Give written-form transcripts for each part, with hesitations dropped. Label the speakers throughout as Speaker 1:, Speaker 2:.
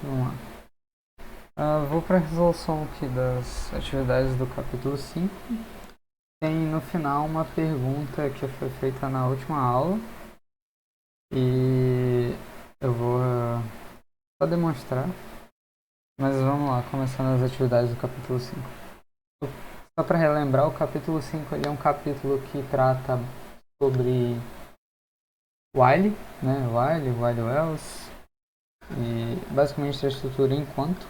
Speaker 1: Vamos lá. Vou para a resolução aqui das atividades do capítulo 5. Tem no final uma pergunta que foi feita na última aula e eu vou só demonstrar, mas vamos lá, começando as atividades do capítulo 5. Só para relembrar, o capítulo 5 ele é um capítulo que trata sobre while, né? While else, e basicamente a estrutura enquanto.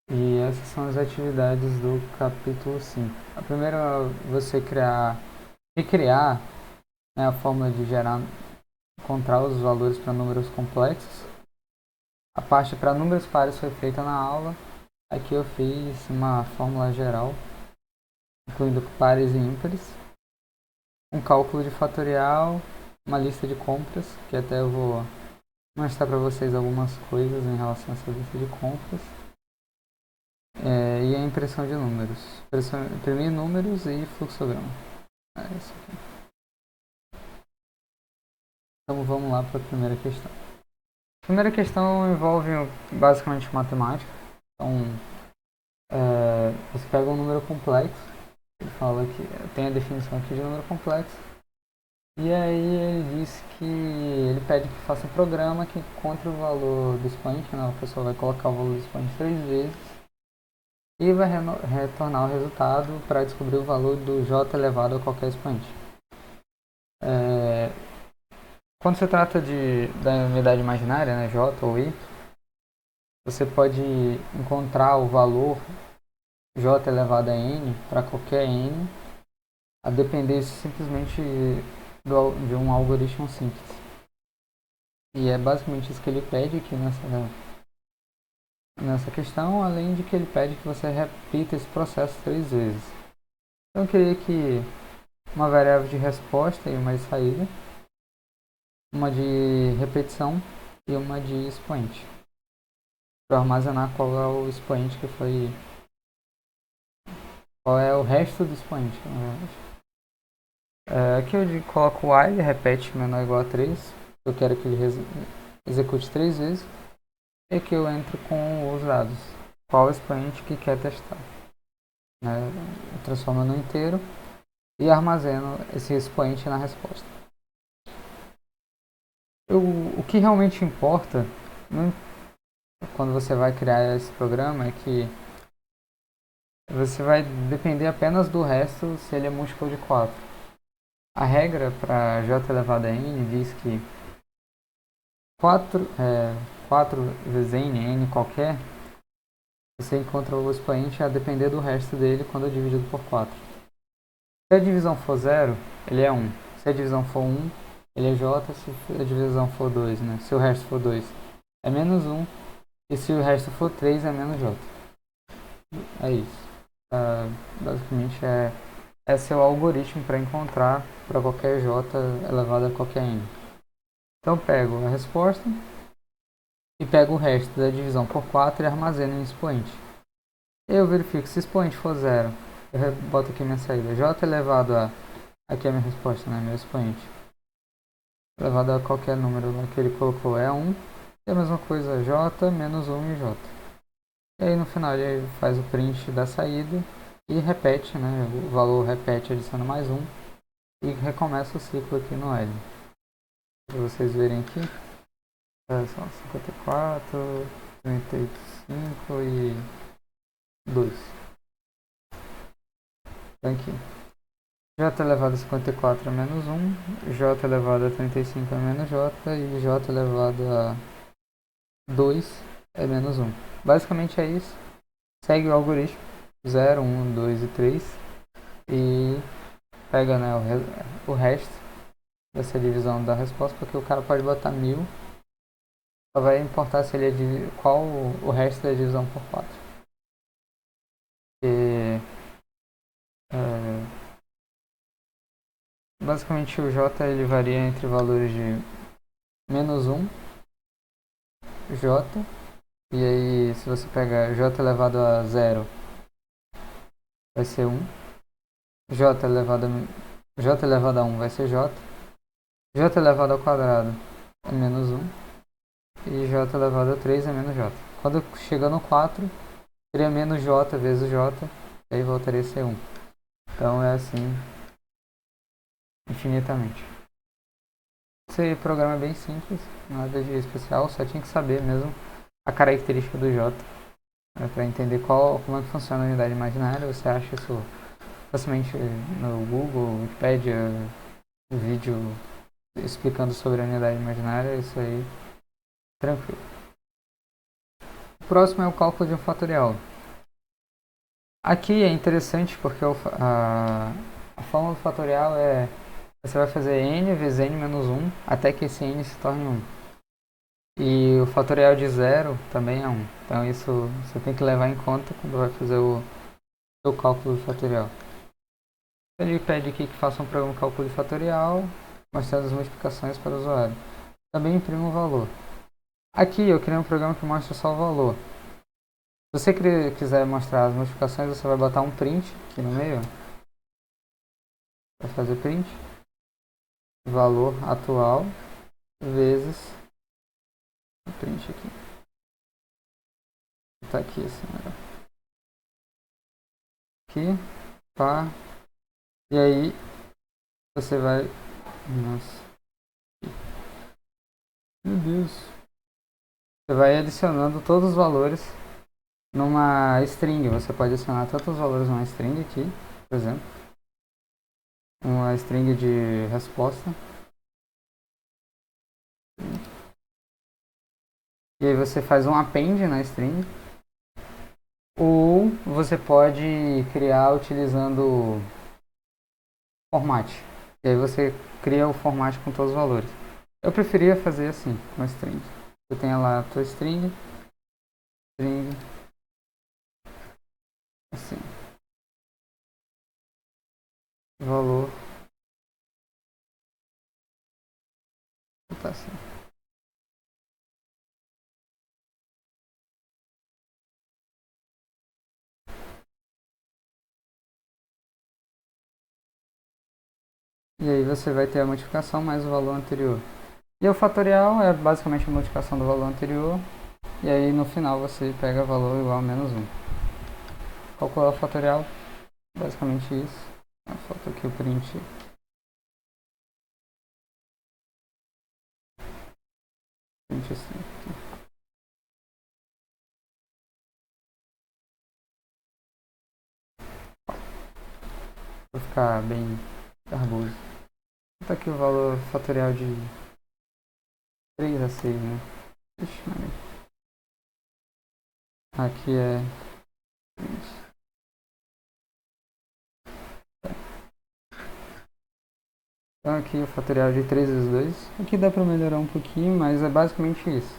Speaker 1: E essas são as atividades do capítulo 5. A primeira é você recriar, né, a fórmula de encontrar os valores para números complexos. A parte para números pares foi feita na aula. Aqui eu fiz uma fórmula geral, incluindo pares e ímpares. Um cálculo de fatorial, uma lista de compras, que até eu vou mostrar para vocês algumas coisas em relação a essa lista de compras. E a impressão de números. Imprimir números e fluxograma. Isso aqui. Então vamos lá para a primeira questão. A primeira questão envolve basicamente matemática. Então você pega um número complexo. Ele fala que tem a definição aqui de número complexo. E aí ele diz que ele pede que faça um programa que encontre o valor do expoente, né? A pessoa vai colocar o valor do expoente 3 vezes e vai retornar o resultado para descobrir o valor do j elevado a qualquer expoente. Quando se trata da unidade imaginária, né, j ou i, você pode encontrar o valor j elevado a n para qualquer n, a depender simplesmente de um algoritmo simples. E é basicamente isso que ele pede aqui nessa questão, além de que ele pede que você repita esse processo 3 vezes. Então eu queria que uma variável de resposta e uma de saída, uma de repetição e uma de expoente, para armazenar qual é o expoente que foi, qual é o resto do expoente, na verdade. Aqui eu coloco o while, repete menor ou igual a 3, eu quero que ele execute 3 vezes, e aqui eu entro com os dados, qual expoente que quer testar. Eu transformo no inteiro e armazeno esse expoente na resposta. O que realmente importa quando você vai criar esse programa é que você vai depender apenas do resto se ele é múltiplo de 4. A regra para j elevado a n diz que 4 vezes n qualquer, você encontra o expoente a depender do resto dele quando dividido por 4. Se a divisão for 0, ele é 1. Se a divisão for 1, ele é j. Se a divisão for 2, né? Se o resto for 2, é menos 1. E se o resto for 3, é menos j. É isso. Basicamente, esse é o algoritmo para encontrar para qualquer j elevado a qualquer n. Então, eu pego a resposta e pego o resto da divisão por 4 e armazeno em expoente. Eu verifico se expoente for 0, eu boto aqui minha saída. J elevado a... Aqui é a minha resposta, né? Meu expoente. Elevado a qualquer número que ele colocou é 1. E a mesma coisa, J menos 1 e J. E aí no final ele faz o print da saída e repete, né? O valor repete adiciona mais 1 e recomeça o ciclo aqui no L. Para vocês verem aqui, são 54, 35 e 2. Então aqui. J elevado a 54 é menos 1, J elevado a 35 é menos J e J elevado a 2 é menos 1. Basicamente é isso. Segue o algoritmo 0, 1, 2 e 3 e pega, né, o resto dessa divisão da resposta, porque o cara pode botar 1000, só vai importar se ele qual o resto da divisão por 4. E, basicamente o J ele varia entre valores de menos 1, J, e aí se você pegar J elevado a 0 vai ser 1, J elevado a 1 vai ser J, J elevado ao quadrado é menos 1, e j elevado a 3 é menos j. Quando chega no 4, seria menos j vezes j, e aí voltaria a ser 1. Então é assim infinitamente. Esse programa é bem simples, nada de especial, só tinha que saber mesmo a característica do j, para entender como é que funciona a unidade imaginária. Você acha isso facilmente no Google, Wikipedia, vídeo explicando sobre a unidade imaginária, isso aí, tranquilo. O próximo é o cálculo de um fatorial. Aqui é interessante porque a fórmula do fatorial é: você vai fazer n vezes n menos 1 até que esse n se torne 1. E o fatorial de zero também é 1. Então isso você tem que levar em conta quando vai fazer o seu cálculo de fatorial. Ele pede aqui que faça um programa de cálculo de fatorial, mostrando as multiplicações para o usuário. Também imprima o valor. Aqui eu criei um programa que mostra só o valor. Se você quiser mostrar as multiplicações, você vai botar um print aqui no meio. Vai fazer print. Valor atual vezes o print aqui. Tá aqui assim, né? Aqui, pá. E aí você vai... Nossa. Meu Deus. Você vai adicionando todos os valores numa string. Você pode adicionar tantos os valores numa string aqui, por exemplo. Uma string de resposta. E aí você faz um append na string. Ou você pode criar utilizando format. E aí você cria o format com todos os valores. Eu preferia fazer assim, com a string. Você tem lá a tua string, assim, valor, tá assim. E aí você vai ter a multiplicação mais o valor anterior. E o fatorial é basicamente a multiplicação do valor anterior. E aí no final você pega valor igual a menos 1. Calcular o fatorial, basicamente isso. Falta aqui o print. Print assim. Pra ficar bem garboso. Tá aqui o valor fatorial de 3 a 6, né? Ixi, aqui é... Então aqui o fatorial de 3 vezes 2. Aqui dá pra melhorar um pouquinho, mas é basicamente isso.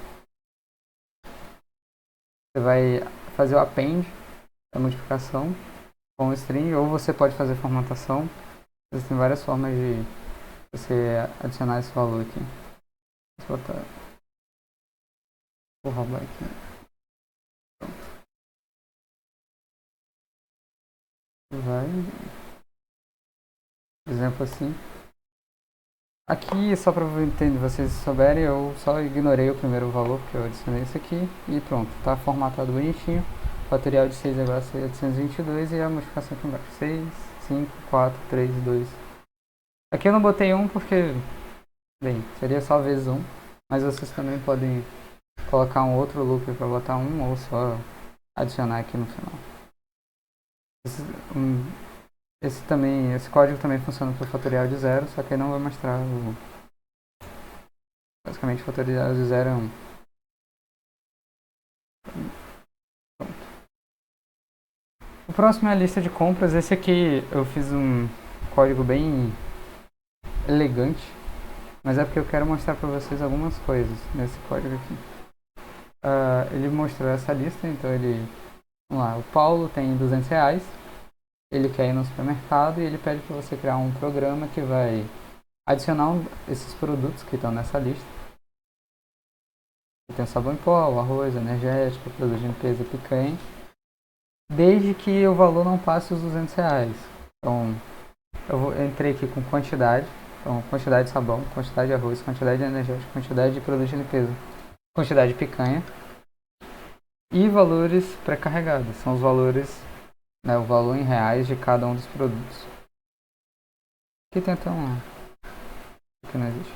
Speaker 1: Você vai fazer o append, a multiplicação, com o string, ou você pode fazer formatação. Existem várias formas de você adicionar esse valor aqui. Vou botar... Vou roubar aqui. Pronto. Vai... Exemplo assim. Aqui, só para vocês souberem, eu só ignorei o primeiro valor, porque eu adicionei isso aqui. E pronto, tá formatado bonitinho. Fatorial de 6 agora seria 822 e a multiplicação aqui embaixo. 6, 5, 4, 3, 2. Aqui eu não botei 1 porque, bem, seria só vezes 1. Mas vocês também podem colocar um outro loop para botar 1 ou só adicionar aqui no final. Esse código também funciona para o fatorial de 0, só que aí não vai mostrar basicamente o fatorial de 0 é 1. O próximo é a lista de compras. Esse aqui eu fiz um código bem elegante, mas é porque eu quero mostrar para vocês algumas coisas nesse código aqui. Ele mostrou essa lista, então vamos lá, o Paulo tem R$200, ele quer ir no supermercado e ele pede para você criar um programa que vai adicionar esses produtos que estão nessa lista. Tem o sabão em pó, o arroz, energético, produto de limpeza, picanha, desde que o valor não passe os R$200. Então, eu entrei aqui com quantidade, então quantidade de sabão, quantidade de arroz, quantidade de energético, quantidade de produto de limpeza. quantidade de picanha e valores pré-carregados. São os valores, né, o valor em reais de cada um dos produtos. Aqui tem até um... Aqui não existe.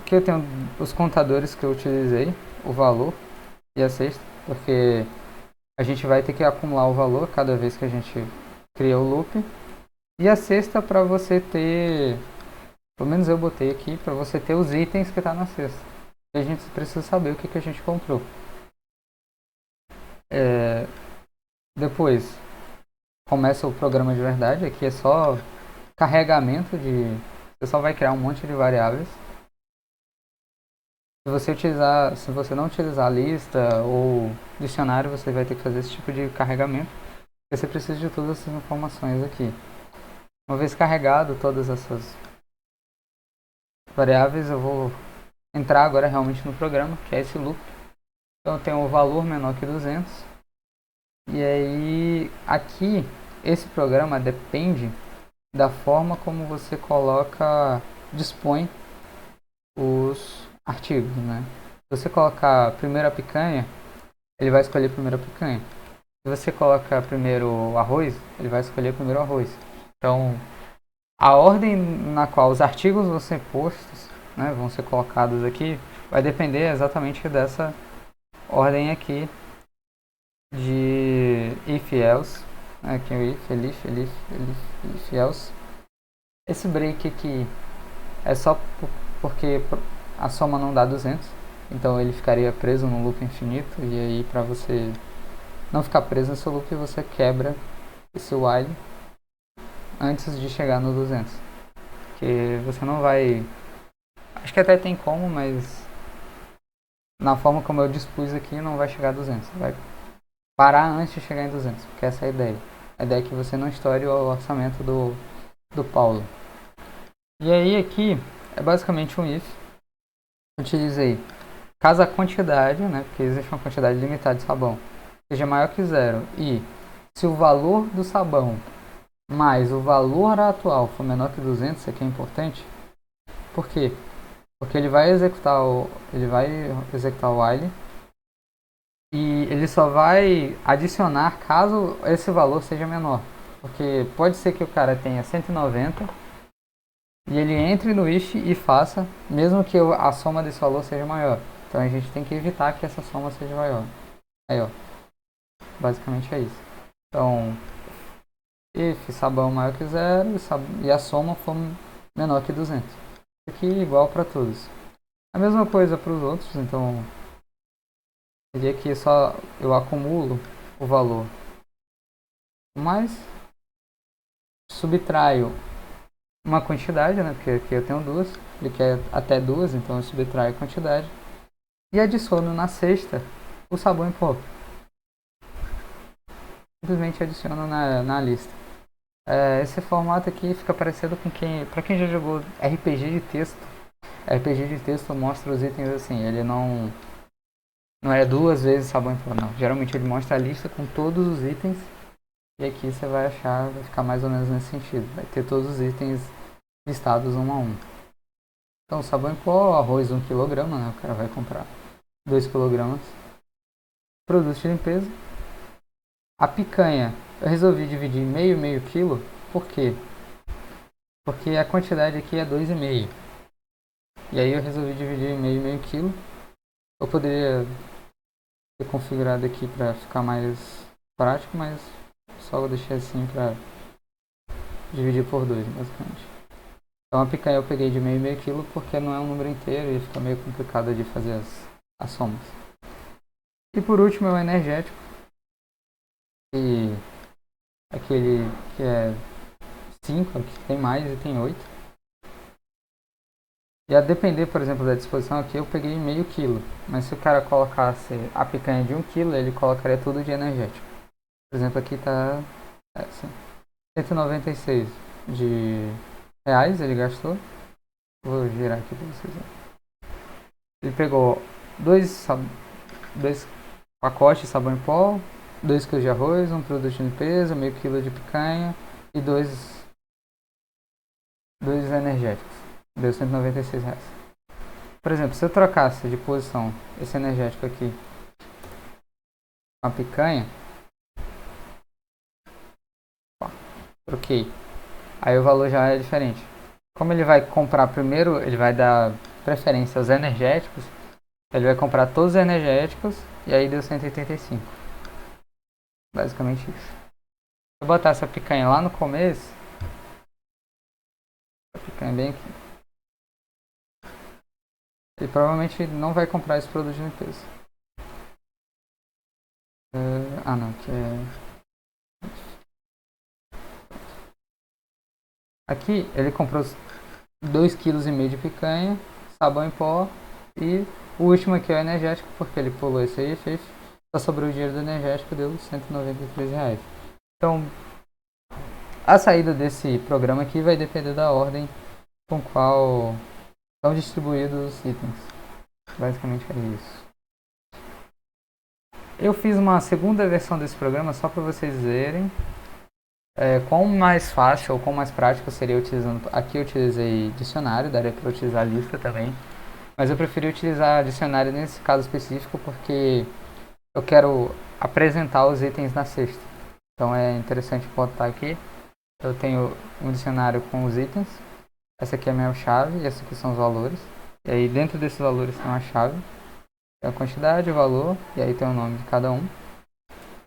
Speaker 1: Aqui eu tenho os contadores que eu utilizei, o valor e a cesta, porque a gente vai ter que acumular o valor cada vez que a gente cria o loop. E a cesta para você ter, pelo menos eu botei aqui, para você ter os itens que tá na cesta. E a gente precisa saber o que a gente comprou. Depois começa o programa de verdade, aqui é só carregamento de... Você só vai criar um monte de variáveis. Se você não utilizar a lista ou dicionário, você vai ter que fazer esse tipo de carregamento. Porque você precisa de todas essas informações aqui. Uma vez carregado todas essas variáveis, eu vou entrar agora realmente no programa, que é esse loop. Então eu tenho o valor menor que 200. E aí, aqui, esse programa depende da forma como você dispõe os artigos, né? Se você colocar primeiro a picanha, ele vai escolher primeiro a picanha. Se você coloca primeiro o arroz, ele vai escolher primeiro o arroz. Então, a ordem na qual os artigos vão ser postos, né, vão ser colocados aqui, vai depender exatamente dessa ordem aqui de if else, né, aqui é o if else. Esse break aqui é só porque a soma não dá 200, então ele ficaria preso no loop infinito, e aí para você não ficar preso nesse loop, você quebra esse while antes de chegar no 200. Porque você não vai... Acho que até tem como, mas na forma como eu dispus aqui não vai chegar a 200. Vai parar antes de chegar em 200, porque essa é a ideia. A ideia é que você não estoure o orçamento do Paulo. E aí aqui é basicamente um if. Utilizei caso a quantidade, né, porque existe uma quantidade limitada de sabão, seja maior que zero, e se o valor do sabão mais o valor atual for menor que 200, isso aqui é importante. Por quê? Porque ele vai executar o while e ele só vai adicionar caso esse valor seja menor. Porque pode ser que o cara tenha 190 e ele entre no if e faça, mesmo que a soma desse valor seja maior. Então a gente tem que evitar que essa soma seja maior. Aí, ó. Basicamente é isso. Então, if sabão maior que zero e a soma for menor que 200. Isso aqui é igual para todos. A mesma coisa para os outros, então seria que só eu acumulo o valor, mas subtraio uma quantidade, né? Porque aqui eu tenho duas, ele quer até duas, então eu subtraio a quantidade e adiciono na cesta o sabão em pó. Simplesmente adiciono na lista. Esse formato aqui fica parecido com para quem já jogou RPG de texto. RPG de texto mostra os itens assim, ele não é duas vezes sabão em pó, não. Geralmente ele mostra a lista com todos os itens. E aqui você vai ficar mais ou menos nesse sentido. Vai ter todos os itens listados um a um. Então, sabão em pó, arroz 1 kg, né? O cara vai comprar 2 kg. Produtos de limpeza. A picanha, eu resolvi dividir meio quilo. Por quê? Porque a quantidade aqui é 2,5. E aí eu resolvi dividir em meio quilo. Eu poderia ter configurado aqui para ficar mais prático, mas só vou deixar assim para dividir por 2, basicamente. Então a picanha eu peguei de meio quilo porque não é um número inteiro e fica meio complicado de fazer as somas. E por último é o energético, e aquele que é 5, que tem mais e tem 8. E a depender, por exemplo, da disposição aqui, eu peguei meio quilo. Mas se o cara colocasse a picanha de 1 quilo, ele colocaria tudo de energético. Por exemplo, aqui tá assim, 196 de reais ele gastou. Vou girar aqui para vocês verem. Ele pegou dois pacotes de sabão em pó, 2 kg de arroz, um produto de limpeza, meio quilo de picanha e dois energéticos. Deu R$ 196. Por exemplo, se eu trocasse de posição esse energético aqui com a picanha, troquei. Aí o valor já é diferente. Como ele vai comprar primeiro, ele vai dar preferência aos energéticos, ele vai comprar todos os energéticos e aí deu 185. Basicamente isso. Se eu botar essa picanha lá no começo, a picanha bem aqui, ele provavelmente não vai comprar esse produto de limpeza. Não, que é... Aqui ele comprou 2,5 kg de picanha, sabão em pó e o último aqui é o energético, porque ele pulou esse aí, fez. Só sobrou o dinheiro do energético, deu R$ 193. Então, a saída desse programa aqui vai depender da ordem com qual são distribuídos os itens. Basicamente é isso. Eu fiz uma segunda versão desse programa só para vocês verem quão mais fácil ou quão mais prático seria utilizando. Aqui eu utilizei dicionário, daria para utilizar lista também. Mas eu preferi utilizar dicionário nesse caso específico porque eu quero apresentar os itens na cesta. Então é interessante botar aqui. Eu tenho um dicionário com os itens. Essa aqui é a minha chave e essa aqui são os valores. E aí dentro desses valores tem uma chave. Tem a quantidade, o valor e aí tem o nome de cada um.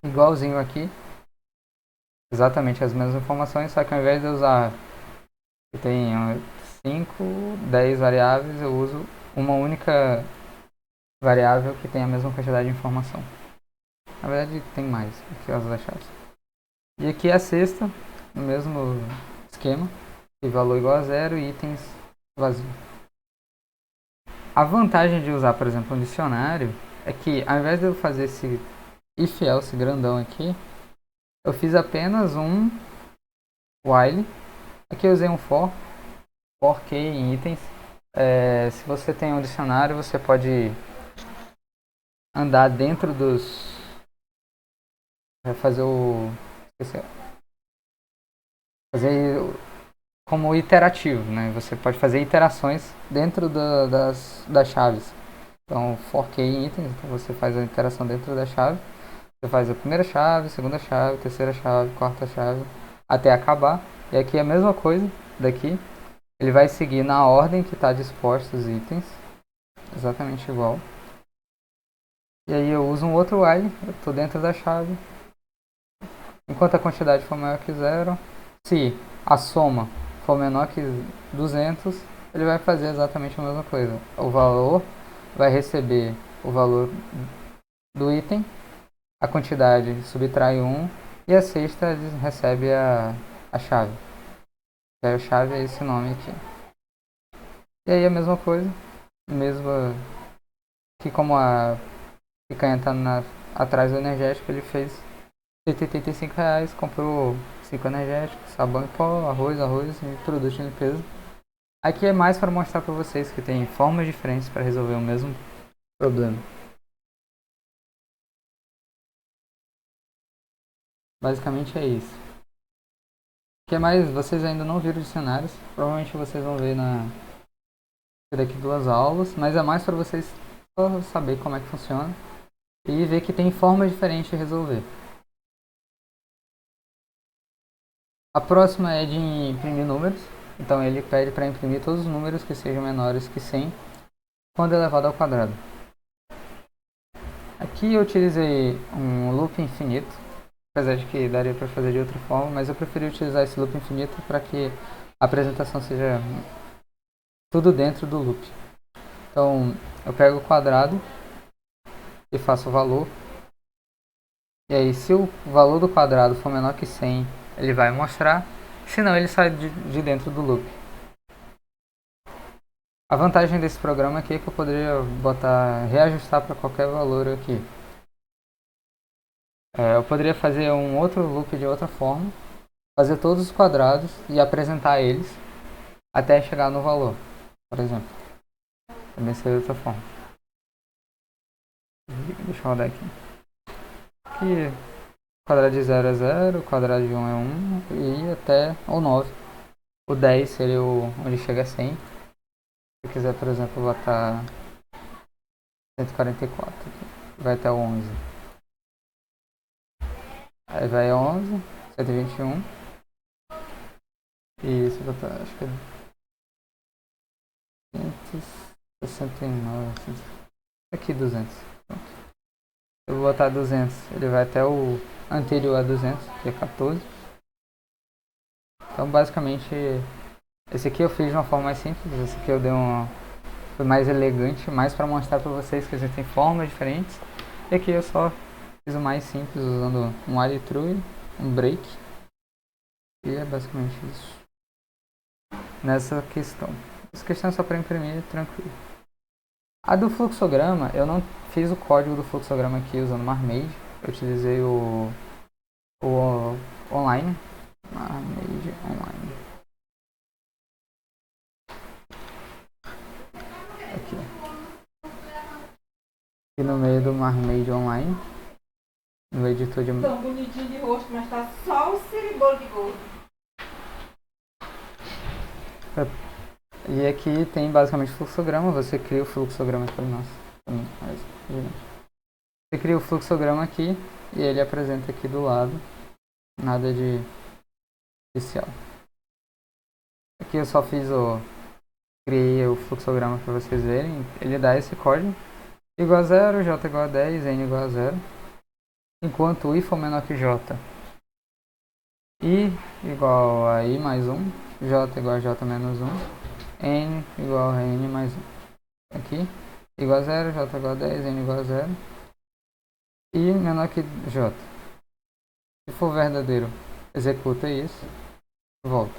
Speaker 1: Igualzinho aqui. Exatamente as mesmas informações, só que ao invés de eu usar eu tenho 5, 10 variáveis, eu uso uma única variável que tem a mesma quantidade de informação. Na verdade tem mais que as das chaves. E aqui é a cesta, no mesmo esquema, de valor igual a zero e itens vazios. A vantagem de usar, por exemplo, um dicionário é que ao invés de eu fazer esse if else grandão aqui, eu fiz apenas um while. Aqui eu usei um for key em itens. Se você tem um dicionário, você pode andar dentro dos... fazer o... fazer como iterativo, né? Você pode fazer iterações dentro das chaves. Então, for key em itens, então você faz a iteração dentro da chave. Você faz a primeira chave, segunda chave, terceira chave, quarta chave, até acabar. E aqui é a mesma coisa daqui. Ele vai seguir na ordem que está disposto os itens. Exatamente igual. E aí eu uso um outro while, eu estou dentro da chave. Enquanto a quantidade for maior que zero, se a soma for menor que 200, ele vai fazer exatamente a mesma coisa. O valor vai receber o valor do item, a quantidade subtrai 1 e a cesta recebe a chave. E a chave é esse nome aqui. E aí a mesma coisa, mesma que como a picanha está atrás do energético, ele fez R$ 85, comprou 5 energéticos, sabão em pó, arroz e produto de limpeza. Aqui é mais para mostrar para vocês que tem formas diferentes para resolver o mesmo problema. Basicamente é isso. O que mais? Vocês ainda não viram dicionários, provavelmente vocês vão ver daqui 2 aulas, mas é mais para vocês só saber como é que funciona e ver que tem formas diferentes de resolver. A próxima é de imprimir números, então ele pede para imprimir todos os números que sejam menores que 100 quando elevado ao quadrado. Aqui eu utilizei um loop infinito, apesar de que daria para fazer de outra forma, mas eu preferi utilizar esse loop infinito para que a apresentação seja tudo dentro do loop. Então eu pego o quadrado e faço o valor. E aí se o valor do quadrado for menor que 100, ele vai mostrar, senão ele sai de dentro do loop. A vantagem desse programa aqui é que eu poderia reajustar para qualquer valor aqui. Eu poderia fazer um outro loop de outra forma, fazer todos os quadrados e apresentar eles até chegar no valor, por exemplo. Também seria outra forma. Deixa eu rodar aqui. Aqui, o quadrado de 0 é 0, o quadrado de 1 é 1 e até o 9. O 10 seria onde chega a 100. Se quiser, por exemplo, botar 144 aqui, vai até o 11. Aí vai 11, 121. E se botar, acho que é 169. Aqui 200. Pronto. Eu vou botar 200. Ele vai até o anterior a 200, que é 14. Então, basicamente, esse aqui eu fiz de uma forma mais simples. Esse aqui eu dei uma... Foi mais elegante, mais para mostrar para vocês que existem formas diferentes. E aqui eu só fiz o mais simples, usando um while true, um break. E é basicamente isso. Nessa questão. Essa questão é só para imprimir, tranquilo. A do fluxograma, eu não fiz o código do fluxograma aqui usando Marmade. Eu utilizei o online. Marmade online. Aqui. E no meio do Marmade online. No editor de...
Speaker 2: Tão bonitinho de rosto, mas tá só o ciribolo de gordo.
Speaker 1: E aqui tem basicamente fluxograma. Você cria o fluxograma aqui. Nossa. Você cria o fluxograma aqui e ele apresenta aqui do lado. Nada de especial. Aqui eu só fiz criei o fluxograma para vocês verem. Ele dá esse código. Igual a 0, j igual a 10, n igual a 0. Enquanto i for menor que j, i igual a i mais 1, j igual a j menos 1, n igual a n mais 1. Aqui, igual a 0, j igual a 10, n igual a 0. I menor que j. Se for verdadeiro, executa isso, volta.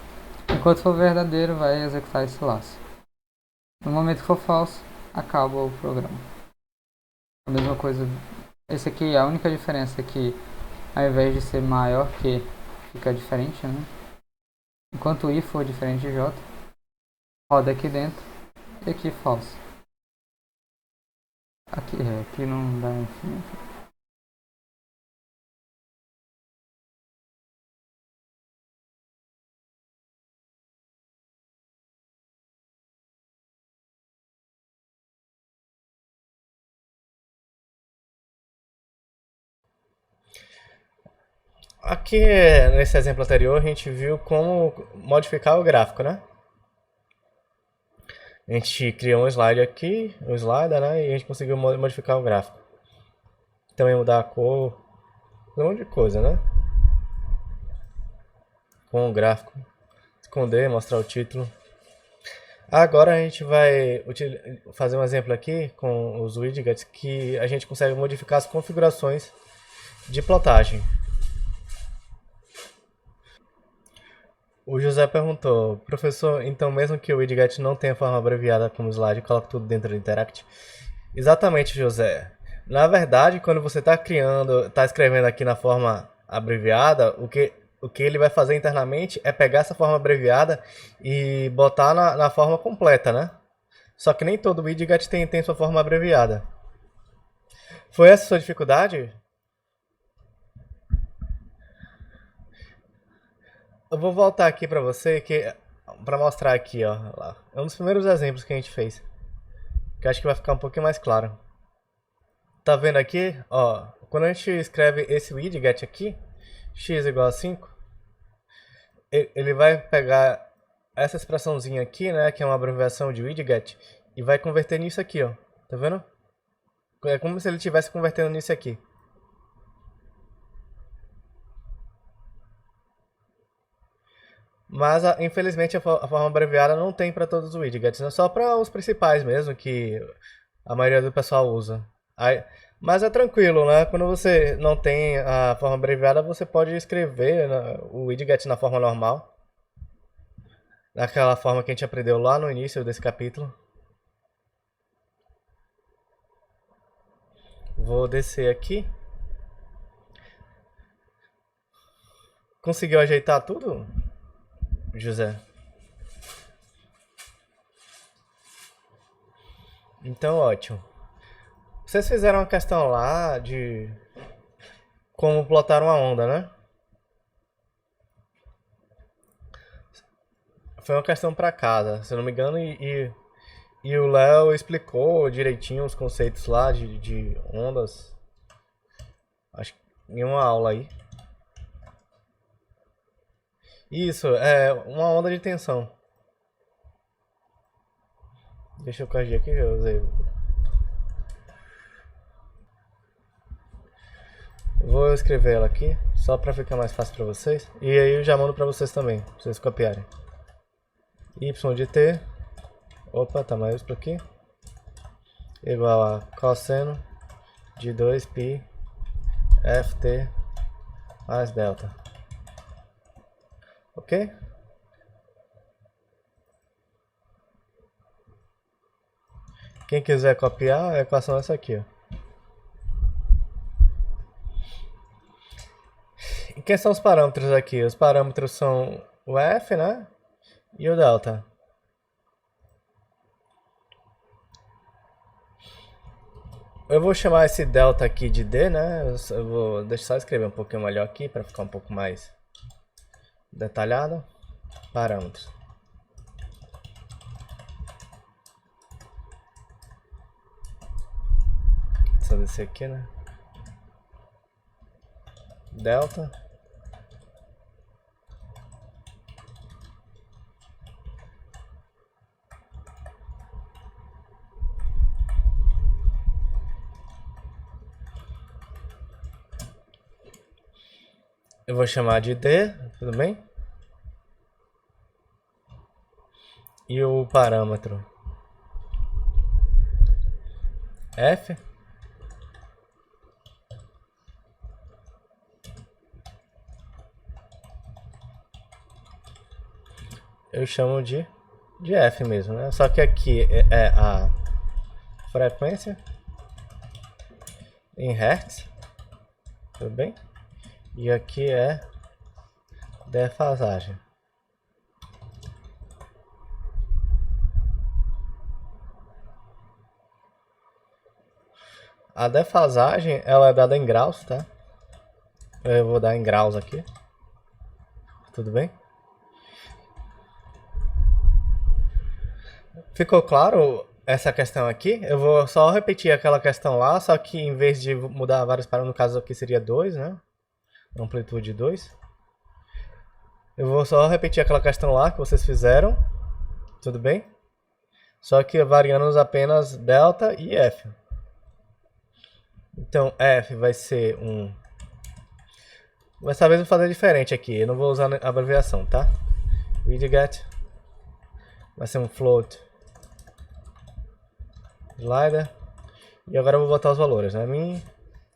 Speaker 1: Enquanto for verdadeiro, vai executar esse laço. No momento que for falso, acaba o programa. A mesma coisa. Esse aqui, a única diferença é que ao invés de ser maior que, fica diferente, né? Enquanto i for diferente de j, roda aqui dentro e aqui falso. Aqui não dá enfim.
Speaker 3: Aqui, nesse exemplo anterior, a gente viu como modificar o gráfico, né? A gente criou um slide aqui, um slider, né? E a gente conseguiu modificar o gráfico. Também mudar a cor, um monte de coisa, né? Com o gráfico. Esconder, mostrar o título. Agora a gente vai fazer um exemplo aqui com os widgets que a gente consegue modificar as configurações de plotagem. O José perguntou, professor, então mesmo que o widget não tenha forma abreviada como slide, coloca tudo dentro do Interact? Exatamente, José. Na verdade, quando você está escrevendo aqui na forma abreviada, o que ele vai fazer internamente é pegar essa forma abreviada e botar na forma completa, né? Só que nem todo widget tem sua forma abreviada. Foi essa a sua dificuldade? Eu vou voltar aqui para você para mostrar aqui, ó, lá. É um dos primeiros exemplos que a gente fez, que acho que vai ficar um pouquinho mais claro. Tá vendo aqui, ó, quando a gente escreve esse widget aqui, x igual a 5, ele vai pegar essa expressãozinha aqui, né, que é uma abreviação de widget, e vai converter nisso aqui, ó. Tá vendo? É como se ele estivesse convertendo nisso aqui. Mas, infelizmente, a forma abreviada não tem para todos os widgets, né? Só para os principais mesmo, que a maioria do pessoal usa. Mas é tranquilo, né? Quando você não tem a forma abreviada, você pode escrever, né, o widget na forma normal. Daquela forma que a gente aprendeu lá no início desse capítulo. Vou descer aqui. Conseguiu ajeitar tudo, José? Então, ótimo. Vocês fizeram uma questão lá de como plotar uma onda, né? Foi uma questão para casa, se eu não me engano, e E o Léo explicou direitinho os conceitos lá de ondas. Acho que em uma aula aí. Isso, é uma onda de tensão. Deixa eu corrigir aqui, eu usei. Vou escrever ela aqui, só pra ficar mais fácil pra vocês. E aí eu já mando pra vocês também, pra vocês copiarem. Y de t, opa, tá maiúsculo aqui, igual a cosseno de 2π ft mais delta. Ok? Quem quiser copiar, a equação é essa aqui, ó. E quem são os parâmetros aqui? Os parâmetros são o f, né? E o delta. Eu vou chamar esse delta aqui de d, né? Eu vou deixar eu escrever um pouquinho melhor aqui para ficar um pouco mais detalhado. Parâmetros. Só descer aqui, né? Delta. Eu vou chamar de D, tudo bem? E o parâmetro F. Eu chamo de F mesmo, né? Só que aqui é a frequência em Hertz, tudo bem? E aqui é defasagem. A defasagem, ela é dada em graus, tá? Eu vou dar em graus aqui. Tudo bem? Ficou claro essa questão aqui? Eu vou só repetir aquela questão lá, só que em vez de mudar vários parâmetros, no caso aqui seria 2, né? Amplitude 2. Eu vou só repetir aquela questão lá que vocês fizeram. Tudo bem? Só que variando apenas delta e F. Então F vai ser um... Dessa vez eu vou fazer diferente aqui. Eu não vou usar a abreviação, tá? Widget vai ser um float slider. E agora eu vou botar os valores, né? Min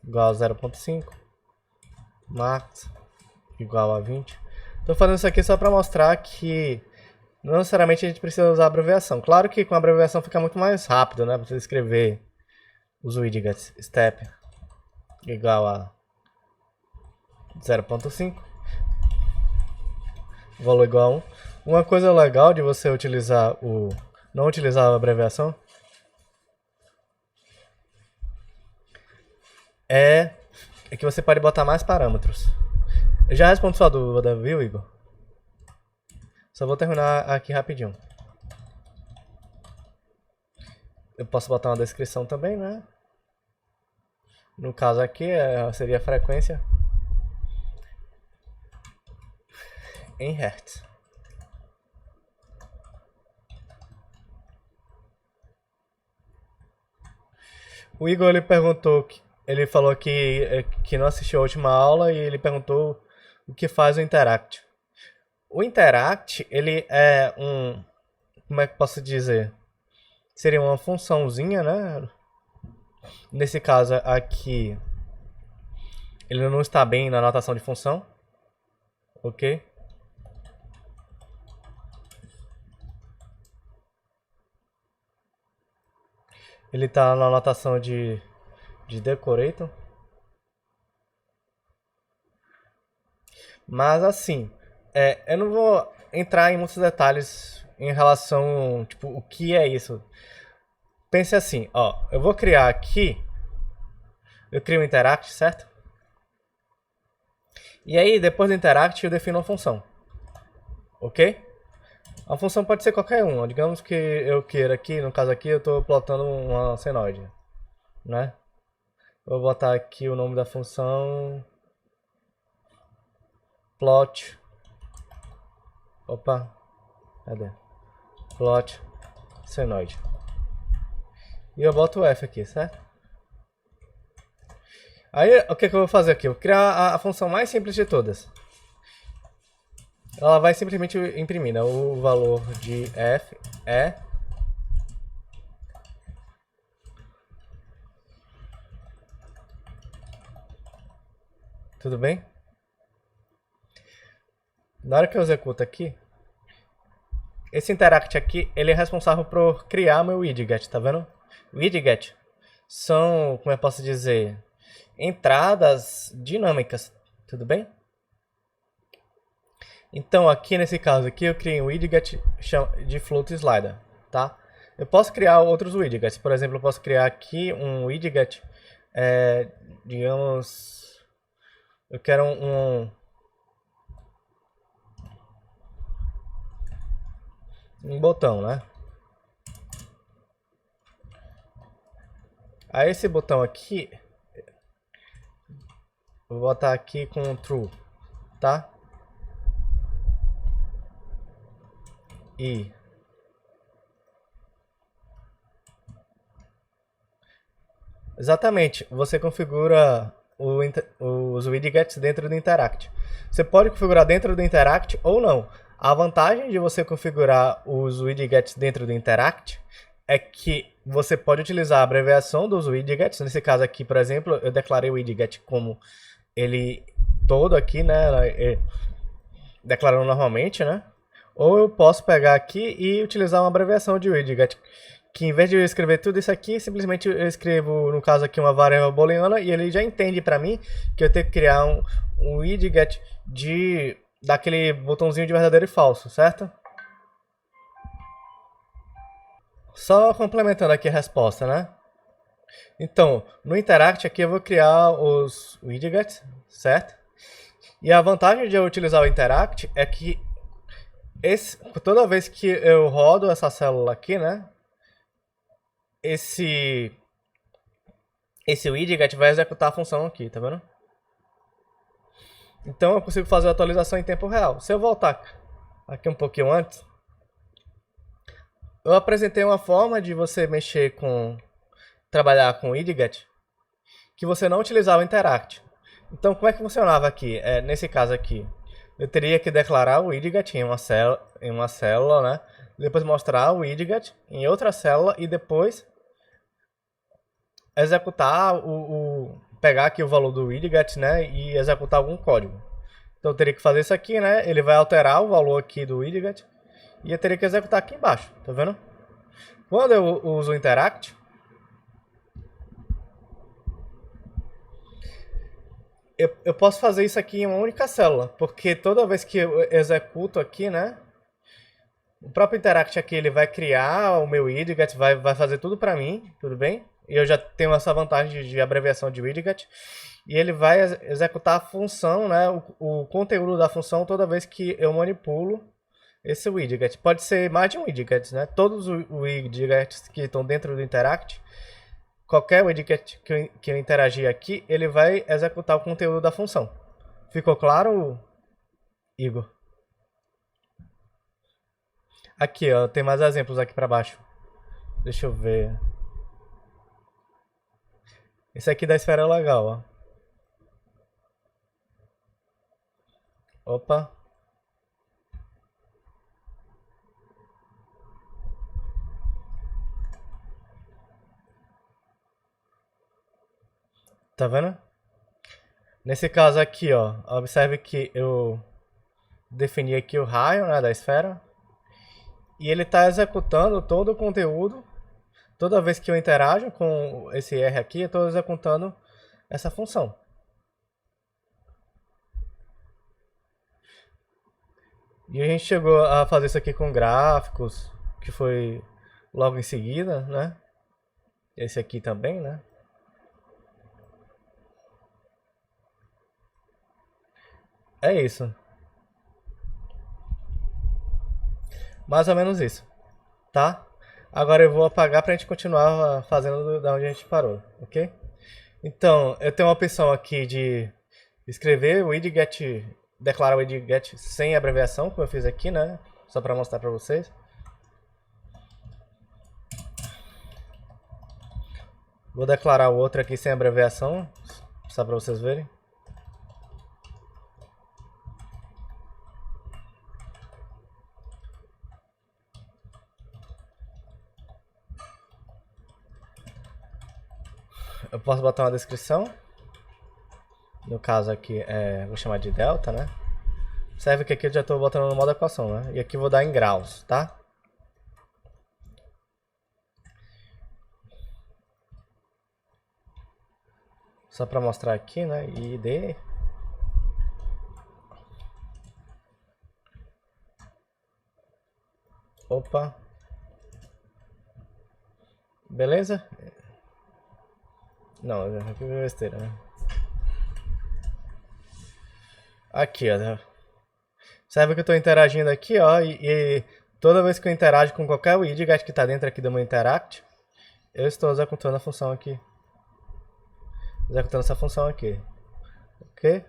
Speaker 3: igual a 0.5, max igual a 20. Estou fazendo isso aqui só para mostrar que não necessariamente a gente precisa usar a abreviação. Claro que com a abreviação fica muito mais rápido, né? Para você escrever os widgets. Step igual a 0.5, valor igual a 1. Uma coisa legal de você utilizar não utilizar a abreviação é que você pode botar mais parâmetros. Eu já respondo sua dúvida, viu, Igor? Só vou terminar aqui rapidinho. Eu posso botar uma descrição também, né? No caso aqui seria a frequência em Hertz. O Igor ele perguntou, ele falou que não assistiu a última aula e ele perguntou o que faz o Interact. O Interact ele é como é que posso dizer? Seria uma funçãozinha, né? Nesse caso aqui, ele não está bem na notação de função, ok? Ele está na notação de decorator. Mas assim, eu não vou entrar em muitos detalhes em relação, tipo, o que é isso. Pense assim, ó, eu vou criar aqui, eu crio um interact, certo? E aí, depois do interact, eu defino uma função, ok? A função pode ser qualquer uma. Digamos que eu queira aqui, no caso aqui, eu estou plotando uma senoide, né? Vou botar aqui o nome da função plot. Opa, cadê? Plot senoide. E eu boto o F aqui, certo? Aí, o que eu vou fazer aqui? Eu vou criar a função mais simples de todas. Ela vai simplesmente imprimir, né? O valor de f é tudo bem? Na hora que eu executo aqui, esse interact aqui, ele é responsável por criar meu widget, tá vendo? Widget são, como eu posso dizer, entradas dinâmicas, tudo bem? Então, aqui nesse caso aqui, eu criei um widget de float slider, tá? Eu posso criar outros widgets, por exemplo, eu posso criar aqui um widget, digamos, eu quero um botão, né? Aí esse botão aqui, vou botar aqui com true, tá? E exatamente, você configura os widgets dentro do Interact. Você pode configurar dentro do Interact ou não. A vantagem de você configurar os widgets dentro do Interact é que você pode utilizar a abreviação dos widgets. Nesse caso aqui, por exemplo, eu declarei o widget como ele todo aqui, né? Declarando normalmente, né? Ou eu posso pegar aqui e utilizar uma abreviação de widget, que em vez de eu escrever tudo isso aqui, simplesmente eu escrevo, no caso aqui, uma variável booleana e ele já entende para mim que eu tenho que criar um widget daquele botãozinho de verdadeiro e falso, certo? Só complementando aqui a resposta, né? Então, no Interact aqui eu vou criar os widgets, certo? E a vantagem de eu utilizar o Interact é que toda vez que eu rodo essa célula aqui, né? Esse widget vai executar a função aqui, tá vendo? Então eu consigo fazer a atualização em tempo real. Se eu voltar aqui um pouquinho antes, eu apresentei uma forma de você trabalhar com widget que você não utilizava o Interact. Então como é que funcionava aqui? Nesse caso aqui, eu teria que declarar o widget em uma célula, né? Depois mostrar o widget em outra célula e depois executar pegar aqui o valor do widget, né, e executar algum código. Então eu teria que fazer isso aqui, né? Ele vai alterar o valor aqui do widget e eu teria que executar aqui embaixo, tá vendo? Quando eu uso o Interact, eu posso fazer isso aqui em uma única célula, porque toda vez que eu executo aqui, né, o próprio Interact aqui ele vai criar o meu widget, vai fazer tudo para mim, tudo bem? E eu já tenho essa vantagem de abreviação de widget. E ele vai executar a função, né, o conteúdo da função toda vez que eu manipulo esse widget. Pode ser mais de um widget, né? Todos os widgets que estão dentro do Interact, qualquer widget que eu interagir aqui, ele vai executar o conteúdo da função. Ficou claro, Igor? Aqui, ó, tem mais exemplos aqui para baixo. Deixa eu ver. Esse aqui da esfera é legal, ó. Opa. Tá vendo? Nesse caso aqui, ó, observe que eu defini aqui o raio, né, da esfera. E ele está executando todo o conteúdo. Toda vez que eu interajo com esse R aqui, eu estou executando essa função. E a gente chegou a fazer isso aqui com gráficos, que foi logo em seguida, né? Esse aqui também, né? É isso. Mais ou menos isso, tá? Agora eu vou apagar pra gente continuar fazendo da onde a gente parou, ok? Então, eu tenho uma opção aqui de escrever o widget, declarar o widget sem abreviação, como eu fiz aqui, né? Só para mostrar para vocês. Vou declarar o outro aqui sem abreviação, só para vocês verem. Eu posso botar uma descrição. No caso aqui, vou chamar de delta, né? Observe que aqui eu já estou botando no modo equação, né? E aqui eu vou dar em graus, tá? Só para mostrar aqui, né? ID. Opa. Beleza? Não, aqui é besteira, né? Aqui, ó. Sabe que eu estou interagindo aqui, ó. E toda vez que eu interajo com qualquer widget que está dentro aqui do meu interact, eu estou executando a função aqui. Executando essa função aqui. Ok?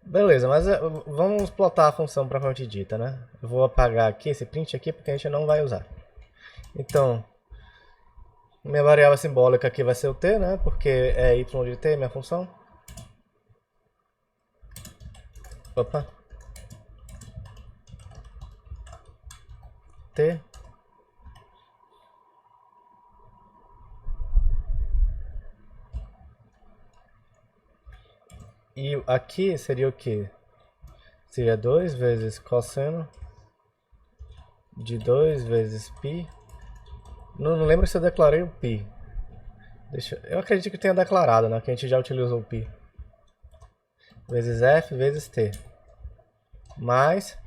Speaker 3: Beleza, mas vamos plotar a função propriamente dita, né? Eu vou apagar aqui esse print aqui porque a gente não vai usar. Então, minha variável simbólica aqui vai ser o t, né? Porque é y de t, minha função. Opa. T. E aqui seria o que? Seria 2 vezes cosseno de 2 vezes π. Não lembro se eu declarei o π. Eu acredito que tenha declarado, né? Que a gente já utilizou o π. Vezes f vezes t. Mas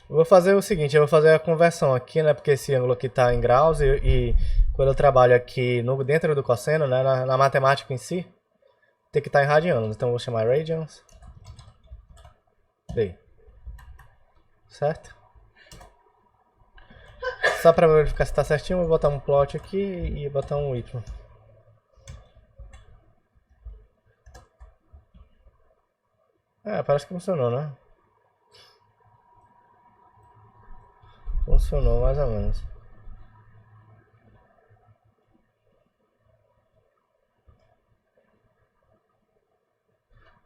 Speaker 3: eu vou fazer o seguinte, eu vou fazer a conversão aqui, né? Porque esse ângulo aqui está em graus e quando eu trabalho aqui dentro do cosseno, né? Na matemática em si, tem que estar em radianos. Então eu vou chamar radians. Daí. Certo? Só para verificar se está certinho, eu vou botar um plot aqui e botar um y. Parece que funcionou, né? Funcionou mais ou menos.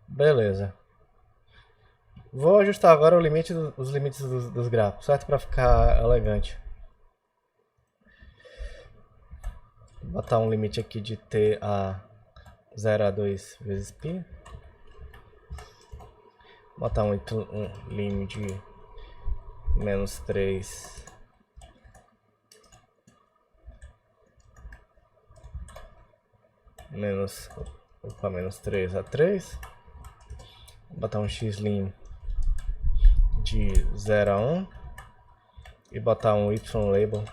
Speaker 3: Beleza. Vou ajustar agora os limites dos gráficos, certo? Para ficar elegante. Vou botar um limite aqui de t a 0 a 2 vezes π. Vou botar um limite de menos 3 menos 3 a 3. Vou botar um xlim de 0 a 1 e botar um y-label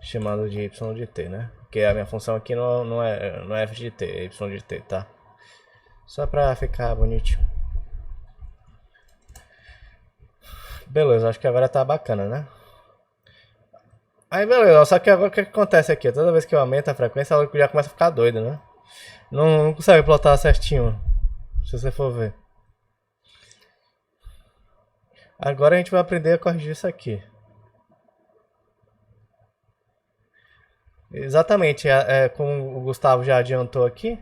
Speaker 3: chamado de y de t, né? Porque a minha função aqui não é f de t, é y de t, tá? Só pra ficar bonitinho. Beleza, acho que agora tá bacana, né? Aí beleza, só que agora o que acontece aqui? Toda vez que eu aumento a frequência, ela já começa a ficar doida, né? Não consegue plotar certinho, se você for ver. Agora a gente vai aprender a corrigir isso aqui. Exatamente, como o Gustavo já adiantou aqui,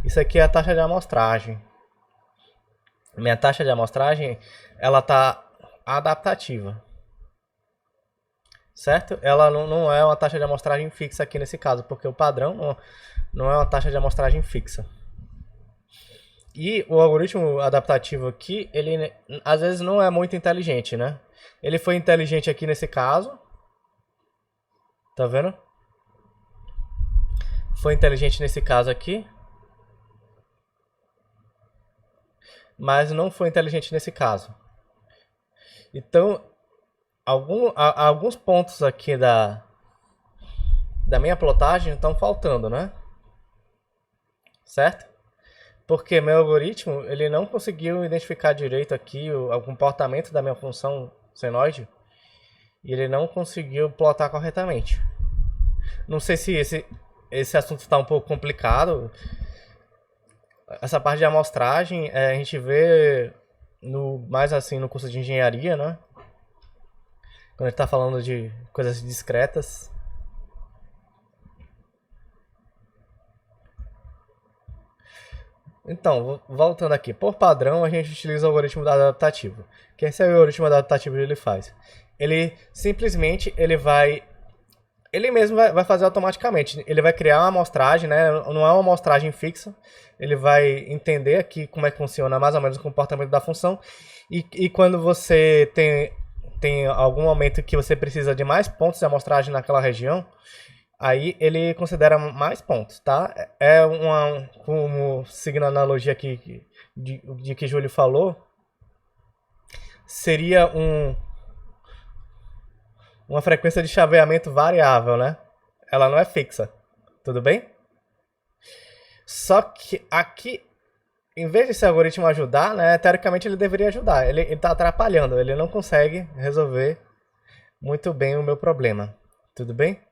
Speaker 3: isso aqui é a taxa de amostragem. Minha taxa de amostragem, ela tá adaptativa. Certo? Ela não é uma taxa de amostragem fixa aqui nesse caso, porque o padrão não é uma taxa de amostragem fixa. E o algoritmo adaptativo aqui, ele às vezes não é muito inteligente, né? Ele foi inteligente aqui nesse caso. Tá vendo? Foi inteligente nesse caso aqui. Mas não foi inteligente nesse caso. Então, alguns pontos aqui da minha plotagem estão faltando, né? Certo? Porque meu algoritmo, ele não conseguiu identificar direito aqui o comportamento da minha função senoide e ele não conseguiu plotar corretamente. Não sei se esse assunto está um pouco complicado. Essa parte de amostragem a gente vê mais assim no curso de engenharia, né? Quando a gente está falando de coisas discretas. Então, voltando aqui, por padrão a gente utiliza o algoritmo adaptativo. Que esse algoritmo adaptativo ele faz? Ele simplesmente ele mesmo vai fazer automaticamente. Ele vai criar uma amostragem, né? Não é uma amostragem fixa. Ele vai entender aqui como é que funciona mais ou menos o comportamento da função. E quando você tem algum momento que você precisa de mais pontos de amostragem naquela região, aí ele considera mais pontos, tá? Como seguindo a analogia aqui de que Júlio falou, seria uma frequência de chaveamento variável, né? Ela não é fixa, tudo bem? Só que aqui, em vez desse algoritmo ajudar, né? Teoricamente ele deveria ajudar. Ele está atrapalhando, ele não consegue resolver muito bem o meu problema, tudo bem?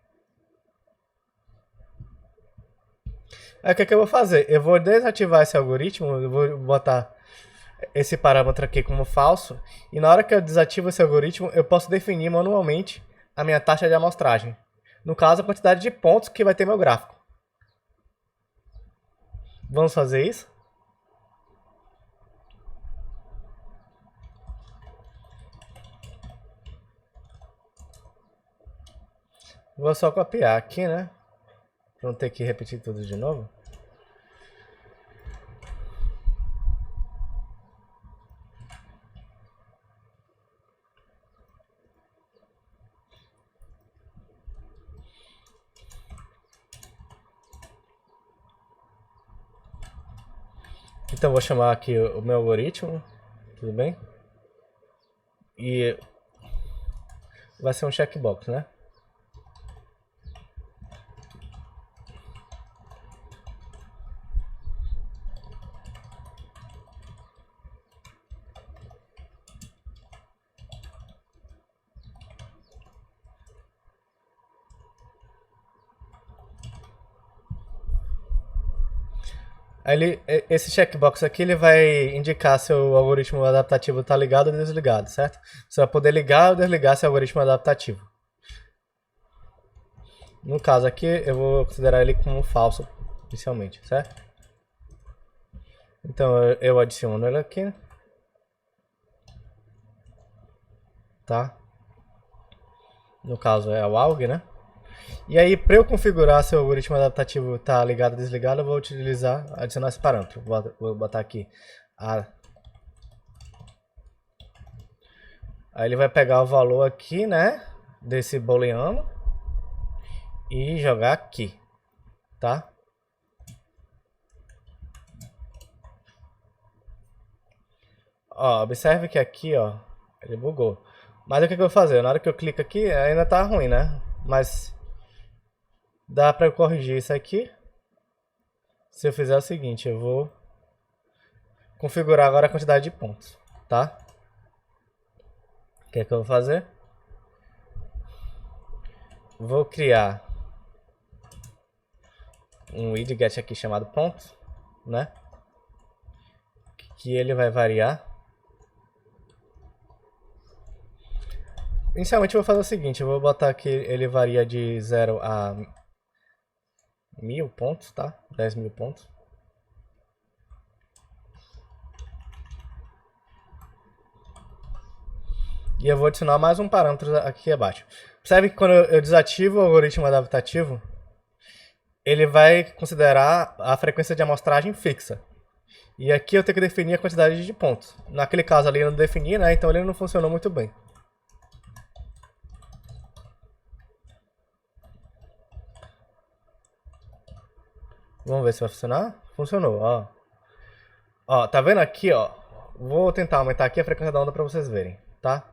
Speaker 3: Aí o que eu vou fazer? Eu vou desativar esse algoritmo, eu vou botar esse parâmetro aqui como falso, e na hora que eu desativo esse algoritmo, eu posso definir manualmente a minha taxa de amostragem. No caso, a quantidade de pontos que vai ter meu gráfico. Vamos fazer isso? Vou só copiar aqui, né? Pra não ter que repetir tudo de novo. Então vou chamar aqui o meu algoritmo, tudo bem? E vai ser um checkbox, né? Esse checkbox aqui ele vai indicar se o algoritmo adaptativo está ligado ou desligado, certo? Você vai poder ligar ou desligar esse algoritmo adaptativo. No caso aqui, eu vou considerar ele como falso inicialmente, certo? Então eu adiciono ele aqui. Tá? No caso é o alg, né? E aí, para eu configurar se o algoritmo adaptativo está ligado ou desligado, eu vou adicionar esse parâmetro. Vou botar aqui. Aí ele vai pegar o valor aqui, né? Desse booleano. E jogar aqui. Tá? Ó, observe que aqui, ó, ele bugou. Mas o que eu vou fazer? Na hora que eu clico aqui, ainda tá ruim, né? Mas dá pra eu corrigir isso aqui. Se eu fizer o seguinte, eu vou configurar agora a quantidade de pontos, tá? O que é que eu vou fazer? Vou criar um widget aqui chamado pontos, né? Que ele vai variar. Inicialmente eu vou fazer o seguinte, eu vou botar que ele varia de 0 a 1000 pontos, tá? 10.000 pontos. E eu vou adicionar mais um parâmetro aqui abaixo. Percebe que quando eu desativo o algoritmo adaptativo, ele vai considerar a frequência de amostragem fixa. E aqui eu tenho que definir a quantidade de pontos. Naquele caso ali eu não defini, né? Então ele não funcionou muito bem. Vamos ver se vai funcionar. Funcionou, ó. Ó, tá vendo aqui, ó? Vou tentar aumentar aqui a frequência da onda para vocês verem, tá?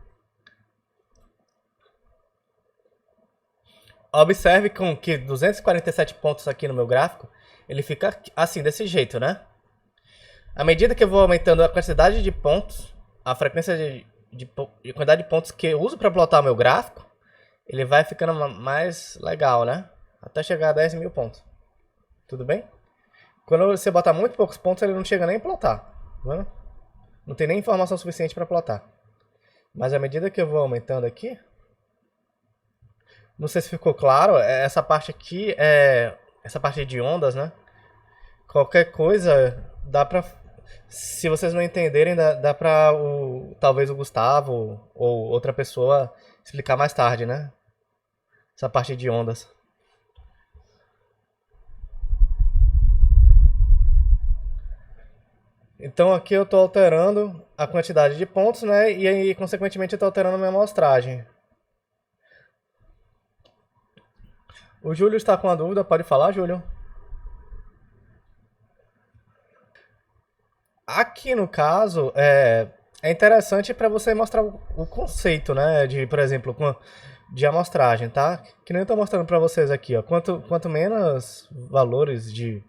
Speaker 3: Observe com que 247 pontos aqui no meu gráfico, ele fica assim, desse jeito, né? À medida que eu vou aumentando a quantidade de pontos, a frequência de quantidade de pontos que eu uso para plotar meu gráfico, ele vai ficando mais legal, né? Até chegar a 10 mil pontos. Tudo bem? Quando você botar muito poucos pontos, ele não chega nem a plotar. Tá vendo? Não tem nem informação suficiente para plotar. Mas à medida que eu vou aumentando aqui, não sei se ficou claro, essa parte aqui é essa parte de ondas, né? Qualquer coisa dá pra. Se vocês não entenderem, dá pra talvez o Gustavo ou outra pessoa explicar mais tarde, né? Essa parte de ondas. Então aqui eu estou alterando a quantidade de pontos, né? E aí, consequentemente, eu estou alterando a minha amostragem. O Júlio está com uma dúvida, pode falar, Júlio? Aqui no caso, é interessante para você mostrar o conceito, né? De, por exemplo, de amostragem, tá? Que nem eu estou mostrando para vocês aqui, ó. Quanto menos valores de.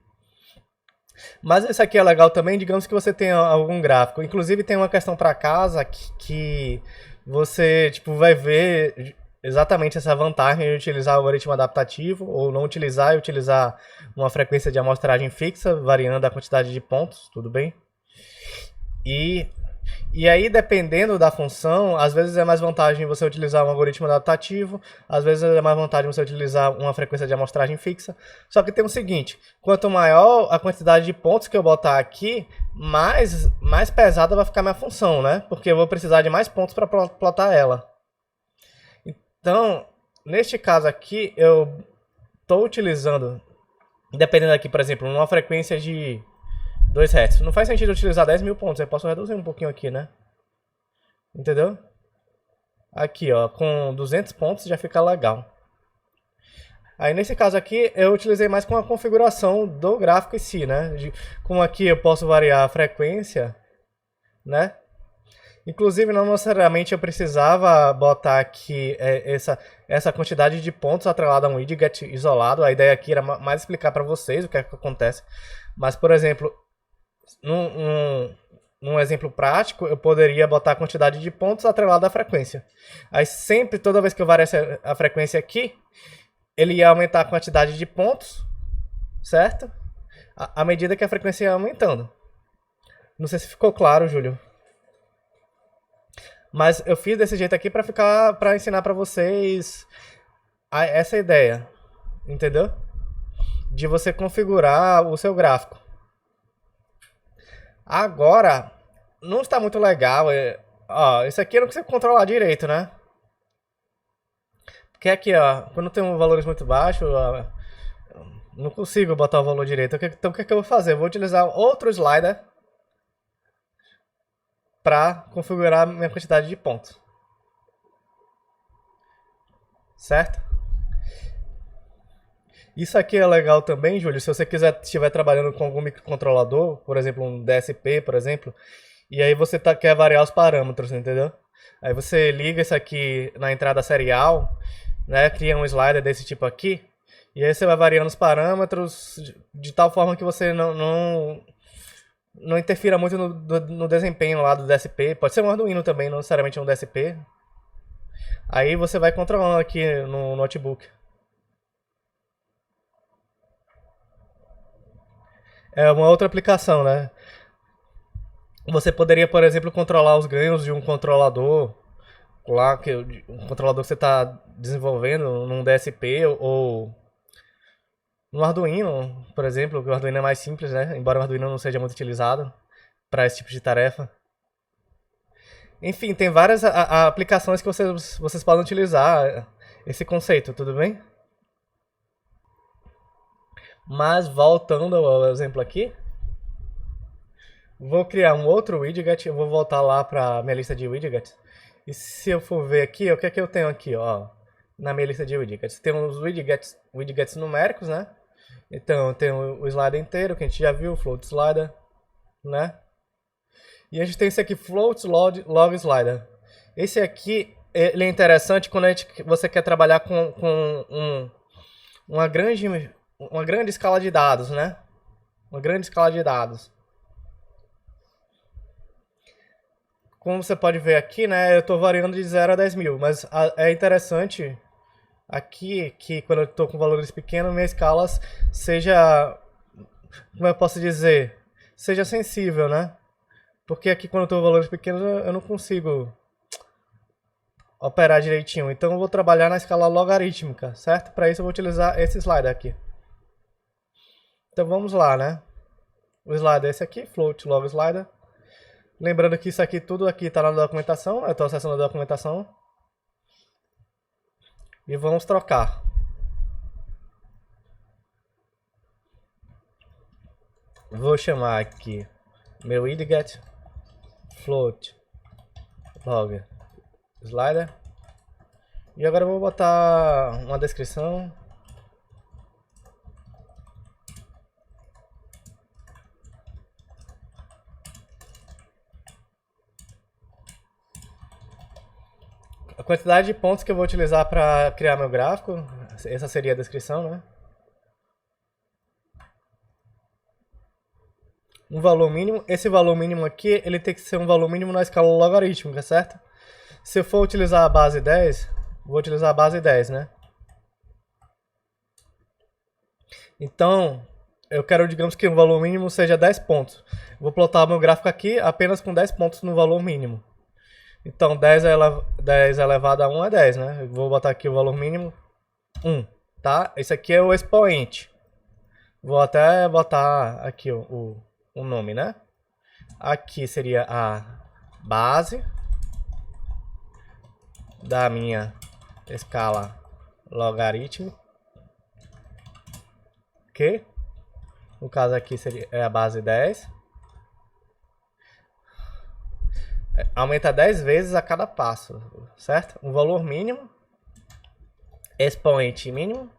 Speaker 3: Mas esse aqui é legal também, digamos que você tenha algum gráfico. Inclusive tem uma questão para casa que você tipo, vai ver exatamente essa vantagem de utilizar o algoritmo adaptativo ou não utilizar e utilizar uma frequência de amostragem fixa, variando a quantidade de pontos, tudo bem? E aí, dependendo da função, às vezes é mais vantagem você utilizar um algoritmo adaptativo, às vezes é mais vantagem você utilizar uma frequência de amostragem fixa. Só que tem o seguinte, quanto maior a quantidade de pontos que eu botar aqui, mais pesada vai ficar minha função, né? Porque eu vou precisar de mais pontos para plotar ela. Então, neste caso aqui, eu estou utilizando, dependendo aqui, por exemplo, uma frequência de 2 Hz. Não faz sentido utilizar 10 mil pontos. Eu posso reduzir um pouquinho aqui, né? Entendeu? Aqui, ó. Com 200 pontos já fica legal. Aí, nesse caso aqui, eu utilizei mais com a configuração do gráfico em si, né? Como aqui eu posso variar a frequência, né? Inclusive, não necessariamente eu precisava botar aqui essa quantidade de pontos atrelada a um widget isolado. A ideia aqui era mais explicar para vocês o que é que acontece. Mas, por exemplo, num exemplo prático, eu poderia botar a quantidade de pontos atrelada à frequência. Aí sempre, toda vez que eu variasse a frequência aqui, ele ia aumentar a quantidade de pontos, certo? À medida que a frequência ia aumentando. Não sei se ficou claro, Júlio. Mas eu fiz desse jeito aqui para ensinar para vocês essa ideia, entendeu? De você configurar o seu gráfico. Agora, não está muito legal. Ó, isso aqui eu não consigo controlar direito, né? Porque aqui, ó, quando tem valores muito baixos, ó, não consigo botar o valor direito. Então, o que eu vou fazer? Eu vou utilizar outro slider para configurar minha quantidade de pontos. Certo? Isso aqui é legal também, Júlio, se você estiver trabalhando com algum microcontrolador, por exemplo, um DSP, por exemplo, e aí você quer variar os parâmetros, entendeu? Aí você liga isso aqui na entrada serial, né, cria um slider desse tipo aqui, e aí você vai variando os parâmetros de tal forma que você não interfira muito no desempenho lá do DSP. Pode ser um Arduino também, não necessariamente um DSP. Aí você vai controlando aqui no notebook. É uma outra aplicação, né? Você poderia, por exemplo, controlar os ganhos de um controlador lá, um controlador que você está desenvolvendo num DSP ou no Arduino, por exemplo, que o Arduino é mais simples, né? Embora o Arduino não seja muito utilizado para esse tipo de tarefa. Enfim, tem várias aplicações que vocês podem utilizar esse conceito, tudo bem? Mas voltando ao exemplo aqui, vou criar um outro widget, eu vou voltar lá para minha lista de widgets. E se eu for ver aqui, o que é que eu tenho aqui, ó, na minha lista de widgets? Tem uns widgets numéricos, né? Então, tem o slider inteiro, que a gente já viu, o float slider, né? E a gente tem esse aqui, float log slider. Esse aqui, ele é interessante quando você quer trabalhar com uma grande escala de dados, né? Uma grande escala de dados. como você pode ver aqui, né, eu estou variando de 0 a 10 mil, mas é interessante aqui que quando eu estou com valores pequenos, minha escala seja, como eu posso dizer, seja sensível, né? Porque aqui quando eu estou com valores pequenos eu não consigo operar direitinho. Então eu vou trabalhar na escala logarítmica, certo? Para isso eu vou utilizar esse slider aqui. Então vamos lá, né? O slider é esse aqui, float log slider. Lembrando que isso aqui, tudo aqui está na documentação, eu estou acessando a documentação. E vamos trocar. Vou chamar aqui meu widget float log slider. E agora eu vou botar uma descrição. A quantidade de pontos que eu vou utilizar para criar meu gráfico, essa seria a descrição, né? Um valor mínimo. Esse valor mínimo aqui, ele tem que ser um valor mínimo na escala logarítmica, certo? Se eu for utilizar a base 10, vou utilizar a base 10, né? Então, eu quero, digamos que o valor mínimo seja 10 pontos. Vou plotar meu gráfico aqui apenas com 10 pontos no valor mínimo. Então, 10 elevado a 1 é 10, né? Eu vou botar aqui o valor mínimo 1, tá? Esse aqui é o expoente. Vou até botar aqui o nome, né? Aqui seria a base da minha escala logarítmica. Ok? No caso aqui é a base 10. Aumenta 10 vezes a cada passo, certo? Um valor mínimo, expoente mínimo,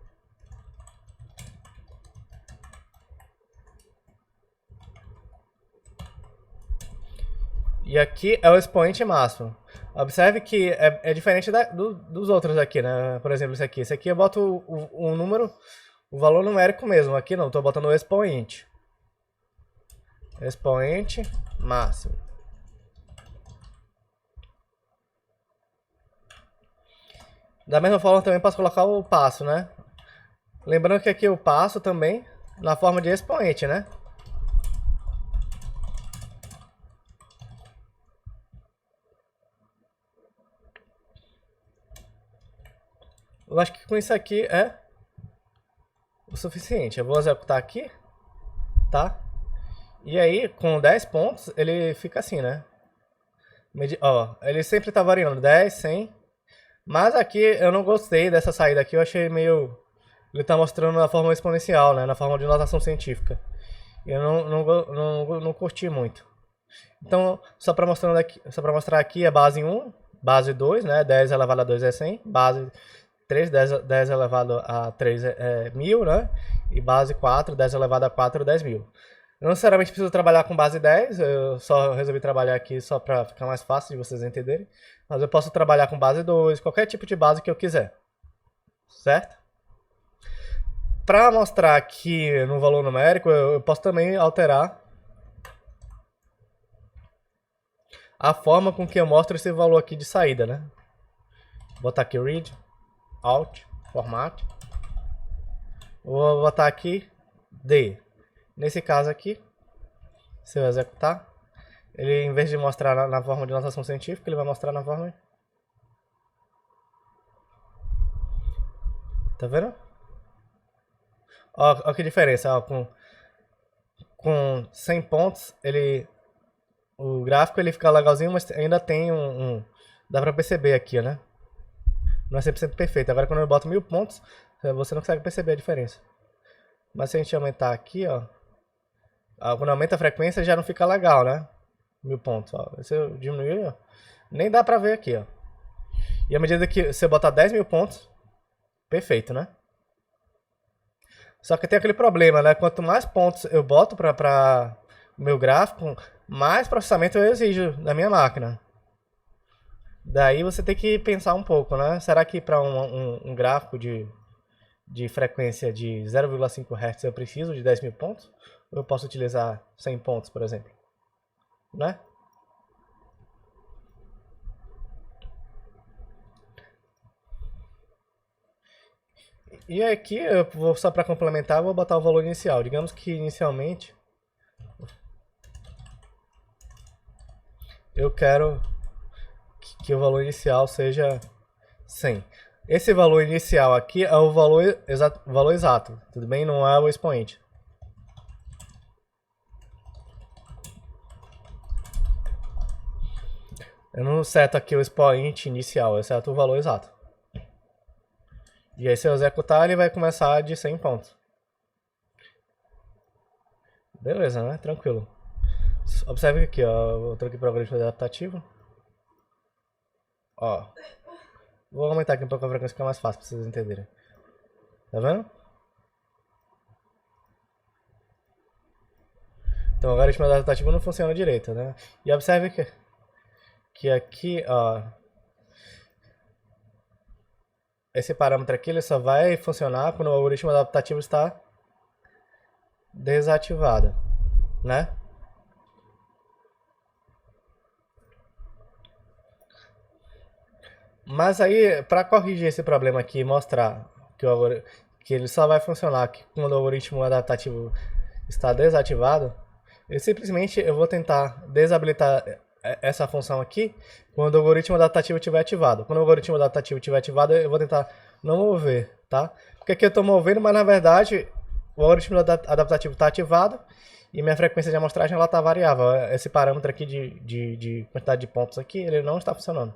Speaker 3: e aqui é o expoente máximo. Observe que é diferente dos outros aqui, né? Por exemplo, esse aqui eu boto o número, o valor numérico mesmo. Aqui não, estou botando o expoente. Expoente máximo. Da mesma forma também posso colocar o passo, né? Lembrando que aqui o passo também na forma de expoente, né? Eu acho que com isso aqui é o suficiente. Eu vou executar aqui, tá? E aí, com 10 pontos, ele fica assim, né? Ó, ele sempre tá variando, 10, 100. Mas aqui eu não gostei dessa saída aqui, eu achei meio... Ele tá mostrando na forma exponencial, né? Na forma de notação científica. Eu não curti muito. Então, só para mostrar aqui, é base 1, base 2, né? 10 elevado a 2 é 100. Base 3, 10 elevado a 3 é 1000, né? E base 4, 10 elevado a 4, 10 mil. Eu não necessariamente preciso trabalhar com base 10, eu só resolvi trabalhar aqui só para ficar mais fácil de vocês entenderem. Mas eu posso trabalhar com base 2, qualquer tipo de base que eu quiser. Certo? Para mostrar aqui no valor numérico, eu posso também alterar a forma com que eu mostro esse valor aqui de saída, né? Vou botar aqui read, alt, format. Vou botar aqui D. Nesse caso aqui, se eu executar, ele em vez de mostrar na forma de notação científica, ele vai mostrar na forma... Tá vendo? Ó que diferença, ó, com 100 pontos, o gráfico ele fica legalzinho, mas ainda tem dá pra perceber aqui, né? Não é 100% perfeito. Agora quando eu boto 1000 pontos, você não consegue perceber a diferença. Mas se a gente aumentar aqui, ó, quando aumenta a frequência já não fica legal, né? 1000 pontos, ó. Se eu diminuir, ó, nem dá pra ver aqui, ó. E à medida que você botar 10.000 pontos, perfeito, né? Só que tem aquele problema, né? Quanto mais pontos eu boto para o meu gráfico, mais processamento eu exijo da minha máquina. Daí você tem que pensar um pouco, né? Será que para um gráfico de frequência de 0,5 Hz eu preciso de 10.000 pontos? Ou eu posso utilizar 100 pontos, por exemplo? Né? E aqui, eu vou só para complementar, eu vou botar o valor inicial. Digamos que inicialmente eu quero que o valor inicial seja 100. Esse valor inicial aqui é o valor exato, tudo bem? Não é o expoente. Eu não seto aqui o expoente inicial, eu seto o valor exato. E aí se eu executar, ele vai começar de 100 pontos. Beleza, né? Tranquilo. Observe aqui, ó. Eu troquei para o algoritmo adaptativo. Ó. Vou aumentar aqui um pouco a frequência, que é mais fácil para vocês entenderem. Tá vendo? Então o algoritmo adaptativo não funciona direito, né? E observe que aqui, ó, esse parâmetro aqui ele só vai funcionar quando o algoritmo adaptativo está desativado, né? Mas aí, para corrigir esse problema aqui e mostrar que ele só vai funcionar quando o algoritmo adaptativo está desativado, eu vou tentar desabilitar essa função aqui quando o algoritmo adaptativo estiver ativado. Quando o algoritmo adaptativo estiver ativado, eu vou tentar não mover, tá? Porque aqui eu estou movendo, mas na verdade o algoritmo adaptativo está ativado e minha frequência de amostragem ela está variável. Esse parâmetro aqui de quantidade de pontos aqui, ele não está funcionando.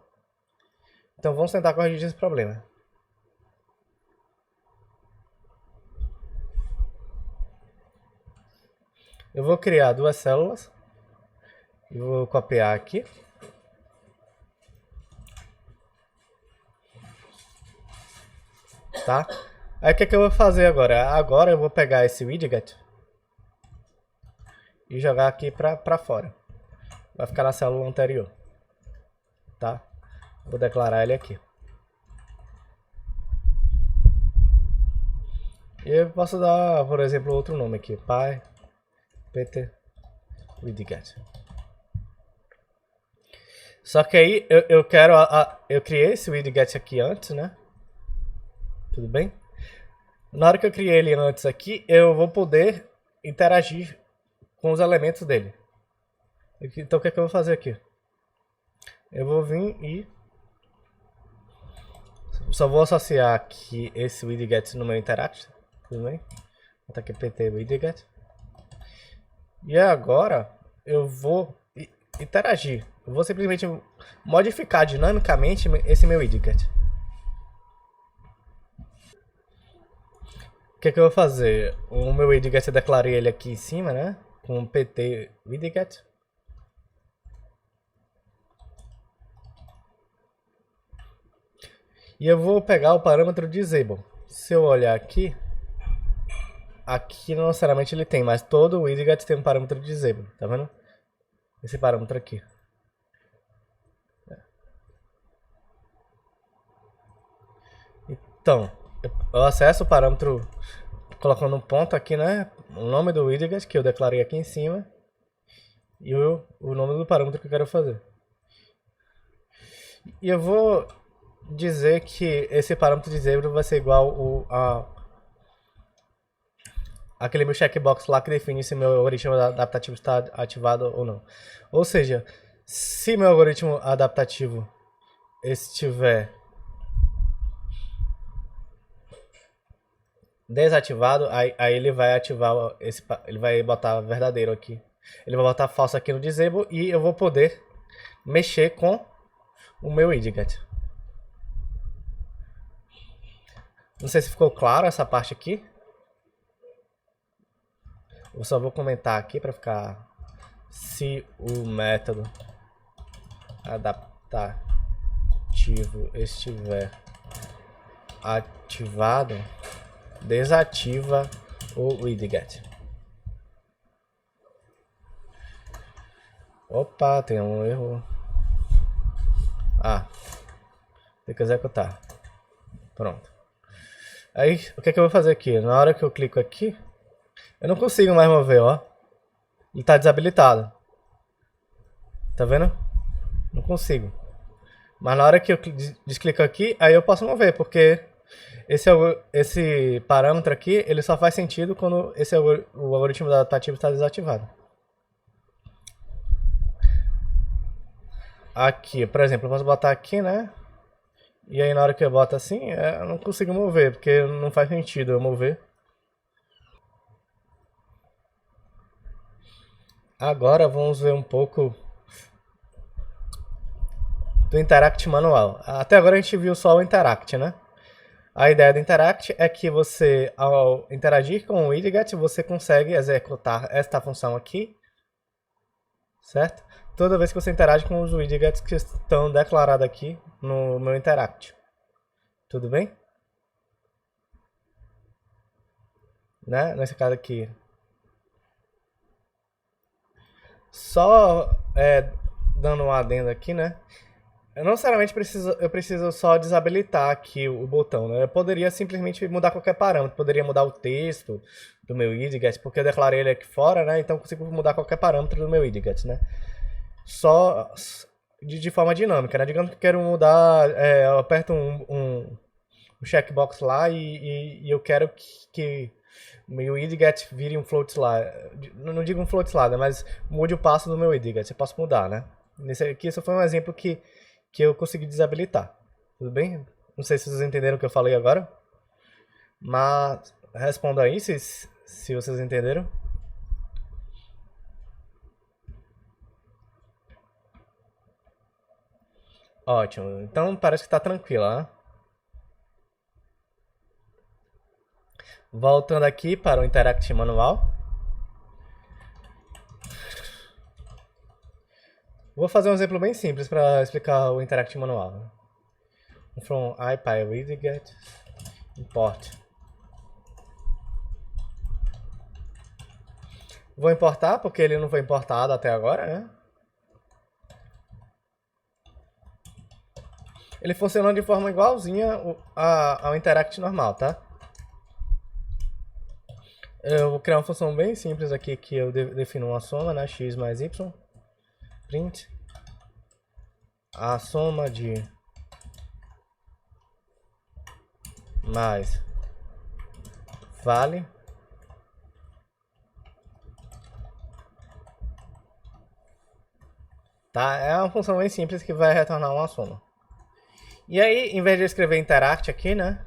Speaker 3: Então vamos tentar corrigir esse problema. Eu vou criar duas células. E vou copiar aqui. Tá? Aí o que eu vou fazer agora? Agora eu vou pegar esse widget e jogar aqui pra fora. Vai ficar na célula anterior. Tá? Vou declarar ele aqui. E eu posso dar, por exemplo, outro nome aqui. pt widget. Só que aí eu quero eu criei esse widget aqui antes, né? Tudo bem? Na hora que eu criei ele antes aqui, eu vou poder interagir com os elementos dele. Então o que é que eu vou fazer aqui? Eu vou vir e só vou associar aqui esse widget no meu interact. Tudo bem? Vou botar aqui pt widget. E agora eu vou interagir. Eu vou simplesmente modificar dinamicamente esse meu widget. O que é que eu vou fazer? O meu widget eu declarei ele aqui em cima, né? Com pt widget. E eu vou pegar o parâmetro disable. Se eu olhar aqui, aqui não necessariamente ele tem, mas todo widget tem um parâmetro disable, tá vendo? Esse parâmetro aqui. Então, eu acesso o parâmetro colocando um ponto aqui, né? O nome do widget que eu declarei aqui em cima e o nome do parâmetro que eu quero fazer. E eu vou dizer que esse parâmetro disable vai ser igual aquele meu checkbox lá que define se meu algoritmo adaptativo está ativado ou não. Ou seja, se meu algoritmo adaptativo estiver desativado, aí ele vai ativar ele vai botar verdadeiro aqui. Ele vai botar falso aqui no disable e eu vou poder mexer com o meu widget. Não sei se ficou claro essa parte aqui. Eu só vou comentar aqui para ficar. Se o método adaptativo estiver ativado, desativa o widget. Opa, tem um erro. Tem que executar. Pronto. Aí, o que é que eu vou fazer aqui? Na hora que eu clico aqui, eu não consigo mais mover, ó. Ele tá desabilitado. Tá vendo? Não consigo. Mas na hora que eu desclico aqui, aí eu posso mover, porque Esse parâmetro aqui, ele só faz sentido quando o algoritmo adaptativo está desativado. Aqui, por exemplo, eu posso botar aqui, né? E aí na hora que eu boto assim, eu não consigo mover, porque não faz sentido eu mover. Agora vamos ver um pouco do Interact manual. Até agora a gente viu só o Interact, né? A ideia do Interact é que você, ao interagir com o widget, você consegue executar esta função aqui, certo? Toda vez que você interage com os widgets que estão declarados aqui no meu Interact. Tudo bem? Né? Nesse caso aqui. Só dando um adendo aqui, né? Eu não necessariamente preciso só desabilitar aqui o botão, né? Eu poderia simplesmente mudar qualquer parâmetro. Poderia mudar o texto do meu widget, porque eu declarei ele aqui fora, né? Então eu consigo mudar qualquer parâmetro do meu widget, né? Só de forma dinâmica, né? Digamos que eu quero mudar, eu aperto um checkbox lá e eu quero que o meu widget vire um float slider. Não digo um float slider, mas mude o passo do meu widget. Eu posso mudar, né? Nesse aqui, isso foi um exemplo que eu consegui desabilitar. Tudo bem? Não sei se vocês entenderam o que eu falei agora. Mas responda aí se vocês entenderam. Ótimo. Então parece que está tranquilo, né? Voltando aqui para o Interact manual. Vou fazer um exemplo bem simples para explicar o Interact manual. From IPyWidget import. Vou importar porque ele não foi importado até agora, né? Ele funciona de forma igualzinha ao Interact normal, tá? Eu vou criar uma função bem simples aqui que eu defino uma soma, né? X mais Y. Print a soma de mais vale tá? É uma função bem simples que vai retornar uma soma. E aí, em vez de escrever interact aqui, né?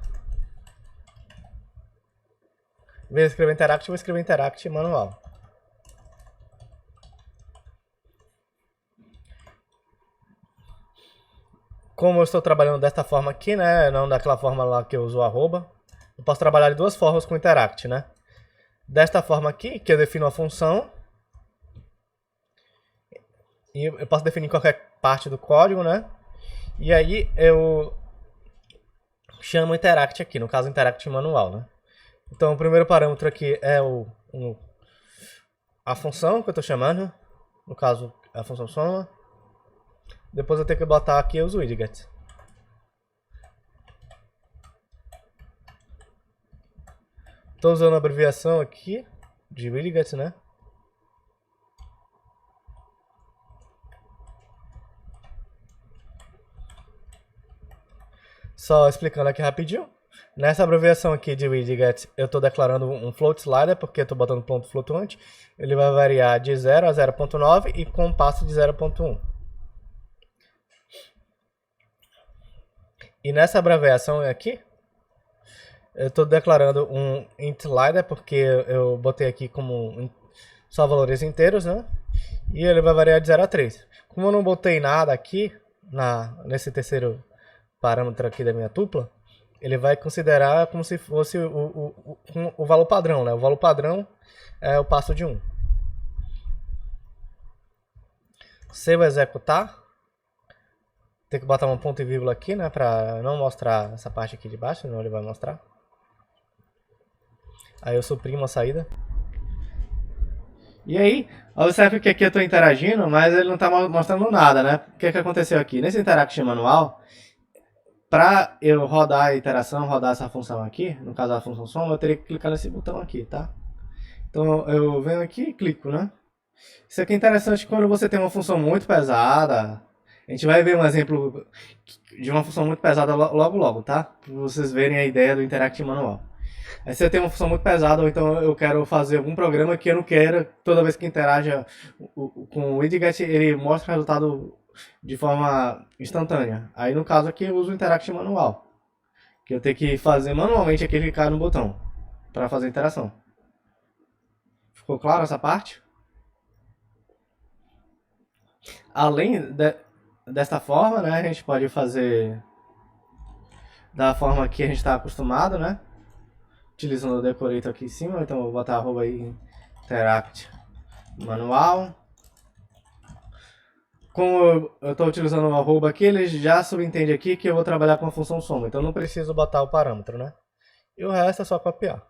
Speaker 3: Em vez de escrever interact, eu vou escrever interact manual. Como eu estou trabalhando desta forma aqui, né? Não daquela forma lá que eu uso o arroba. Eu posso trabalhar de duas formas com interact, né? Desta forma aqui, que eu defino a função. E eu posso definir qualquer parte do código, né? E aí eu chamo interact aqui, no caso interact manual, né? Então o primeiro parâmetro aqui é a função que eu estou chamando. No caso, a função soma. Depois eu tenho que botar aqui os widgets. Estou usando a abreviação aqui de widgets, né? Só explicando aqui rapidinho. Nessa abreviação aqui de widget, eu estou declarando um float slider, porque eu estou botando ponto flutuante. Ele vai variar de 0 a 0.9 e com um passo de 0.1. E nessa abreviação aqui, eu estou declarando um int slider, porque eu botei aqui como só valores inteiros, né? E ele vai variar de 0 a 3. Como eu não botei nada aqui, nesse terceiro parâmetro aqui da minha tupla, ele vai considerar como se fosse o valor padrão, né? O valor padrão é o passo de 1. Se eu executar, tem que botar um ponto e vírgula aqui, né? Para não mostrar essa parte aqui de baixo, senão ele vai mostrar. Aí eu suprimo a saída. E aí, observe que aqui eu estou interagindo, mas ele não está mostrando nada, né? O que aconteceu aqui? Nesse Interact manual, para eu rodar a interação, rodar essa função aqui, no caso a função soma, eu teria que clicar nesse botão aqui, tá? Então eu venho aqui e clico, né? Isso aqui é interessante quando você tem uma função muito pesada A gente vai ver um exemplo de uma função muito pesada logo logo, tá? Para vocês verem a ideia do Interact manual. Aí se eu tenho uma função muito pesada, ou então eu quero fazer algum programa que eu não quero, toda vez que interaja com o widget, ele mostra o resultado de forma instantânea. Aí no caso aqui eu uso o Interact manual, que eu tenho que fazer manualmente aqui, clicar no botão para fazer a interação. Ficou claro essa parte? Além desta forma, né, a gente pode fazer da forma que a gente está acostumado, né? Utilizando o decorator aqui em cima, então vou botar arroba aí interact manual. Como eu estou utilizando o arroba aqui, ele já subentende aqui que eu vou trabalhar com a função soma, então não preciso botar o parâmetro, né? E o resto é só copiar.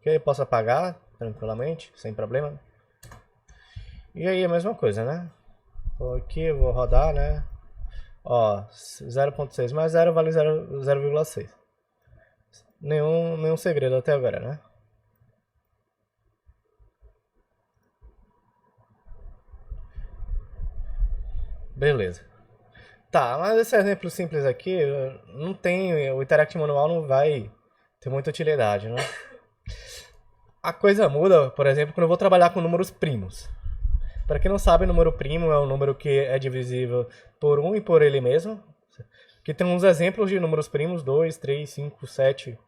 Speaker 3: Ok, posso apagar tranquilamente, sem problema. E aí a mesma coisa, né? Vou aqui, vou rodar, né? Ó, 0.6 mais 0 vale 0,6. Nenhum segredo até agora, né? Beleza. Tá, mas esse exemplo simples aqui, não tem, o Interact Manual não vai ter muita utilidade, né? A coisa muda, por exemplo, quando eu vou trabalhar com números primos. Para quem não sabe, número primo é um número que é divisível por 1 e por ele mesmo. Que tem uns exemplos de números primos, 2, 3, 5, 7,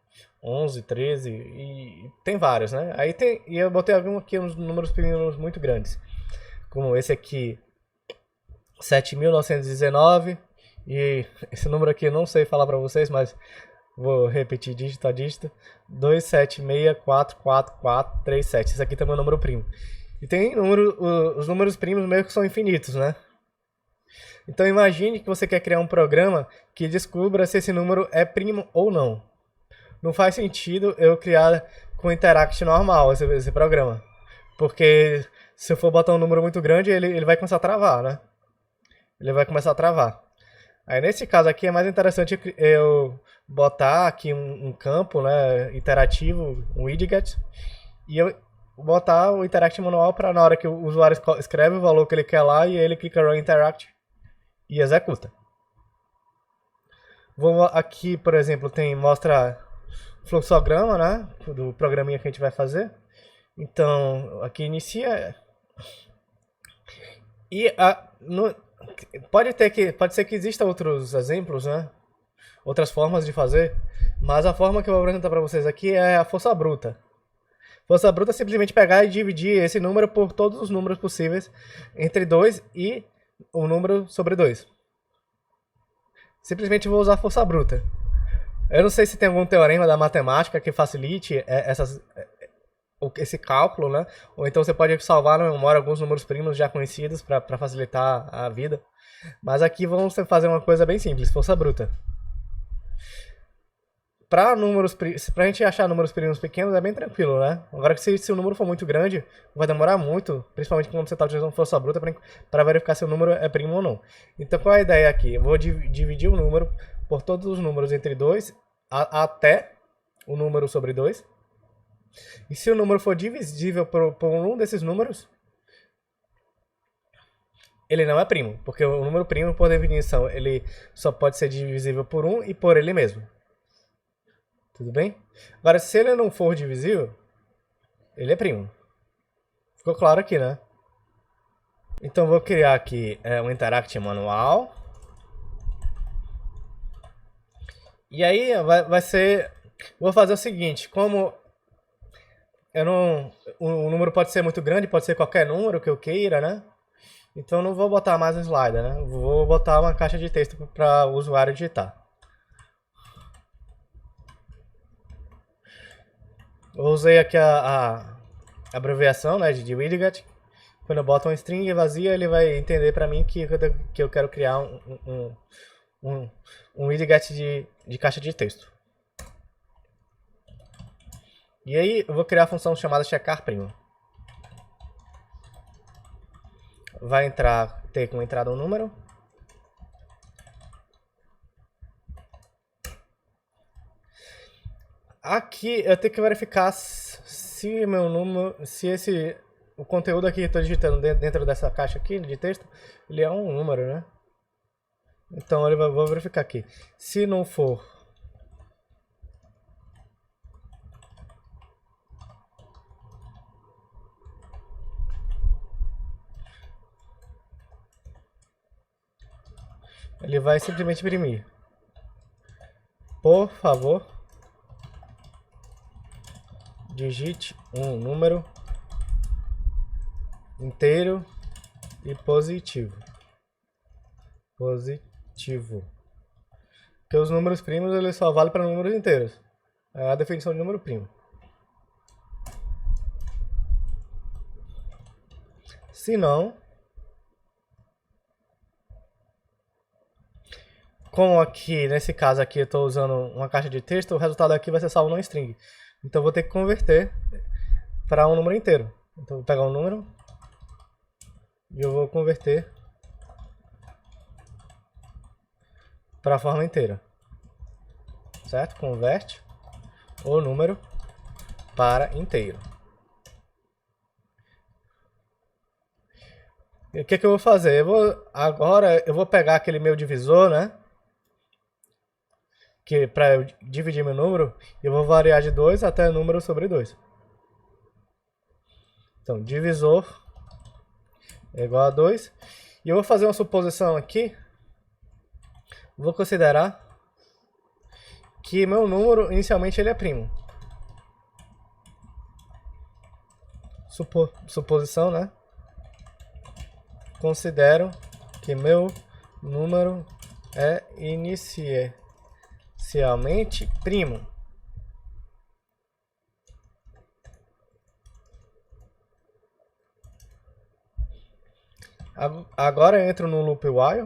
Speaker 3: 11, 13 e tem vários, né? E eu botei alguns aqui, uns números primos muito grandes. Como esse aqui, 7.919. E esse número aqui eu não sei falar para vocês, mas vou repetir dígito a dígito. 276444437. Esse aqui também é um número primo. E tem os números primos meio que são infinitos, né? Então imagine que você quer criar um programa que descubra se esse número é primo ou não. Não faz sentido eu criar com Interact normal esse programa. Porque se eu for botar um número muito grande, ele vai começar a travar, né? Ele vai começar a travar. Aí nesse caso aqui é mais interessante eu botar aqui um campo, né, interativo, um widget, e eu botar o Interact manual para na hora que o usuário escreve o valor que ele quer lá e ele clica Run Interact e executa. Vou aqui, por exemplo, mostra fluxograma, né, do programinha que a gente vai fazer. Então, aqui inicia e pode ser que existam outros exemplos, né? Outras formas de fazer, mas a forma que eu vou apresentar para vocês aqui é a força bruta. Força bruta é simplesmente pegar e dividir esse número por todos os números possíveis entre 2 e o número sobre 2. Simplesmente vou usar força bruta. Eu não sei se tem algum teorema da matemática que facilite esse cálculo, né? Ou então você pode salvar na memória alguns números primos já conhecidos para facilitar a vida. Mas aqui vamos fazer uma coisa bem simples, força bruta. Pra gente achar números primos pequenos é bem tranquilo, né? Agora que se o número for muito grande, vai demorar muito, principalmente quando você está utilizando força bruta para verificar se o número é primo ou não. Então qual é a ideia aqui? Eu vou dividir o número por todos os números entre 2 até o número sobre 2. E se o número for divisível por um desses números, ele não é primo, porque o número primo, por definição, ele só pode ser divisível por 1 e por ele mesmo. Tudo bem? Agora, se ele não for divisível, ele é primo. Ficou claro aqui, né? Então, vou criar aqui um Interact manual. E aí, vai ser... Vou fazer o seguinte, como o número pode ser muito grande, pode ser qualquer número que eu queira, né? Então, não vou botar mais um slider, né? Vou botar uma caixa de texto para o usuário digitar. Eu usei aqui a abreviação, né, de widget. Quando eu boto uma string vazia, ele vai entender para mim que eu quero criar um widget de caixa de texto. E aí eu vou criar a função chamada checar primo. Vai ter como entrada um número. Aqui eu tenho que verificar se esse o conteúdo aqui que eu estou digitando dentro dessa caixa aqui de texto, ele é um número, né? Então vou verificar aqui. Se não for ele vai simplesmente imprimir. Por favor, digite um número inteiro e positivo. Positivo. Porque os números primos eles só valem para números inteiros. É a definição de número primo. Se não, como aqui, nesse caso aqui, eu estou usando uma caixa de texto, o resultado aqui vai ser salvo numa string. Então eu vou ter que converter para um número inteiro. Então eu vou pegar um número e eu vou converter para a forma inteira. Certo? Converte o número para inteiro. E o que eu vou fazer? Agora eu vou pegar aquele meu divisor, né? Que para eu dividir meu número, eu vou variar de 2 até número sobre 2. Então, divisor é igual a 2. E eu vou fazer uma suposição aqui. Vou considerar que meu número, inicialmente, ele é primo. Suposição, né? Considero que meu número é inicialmente primo. Agora eu entro no loop while.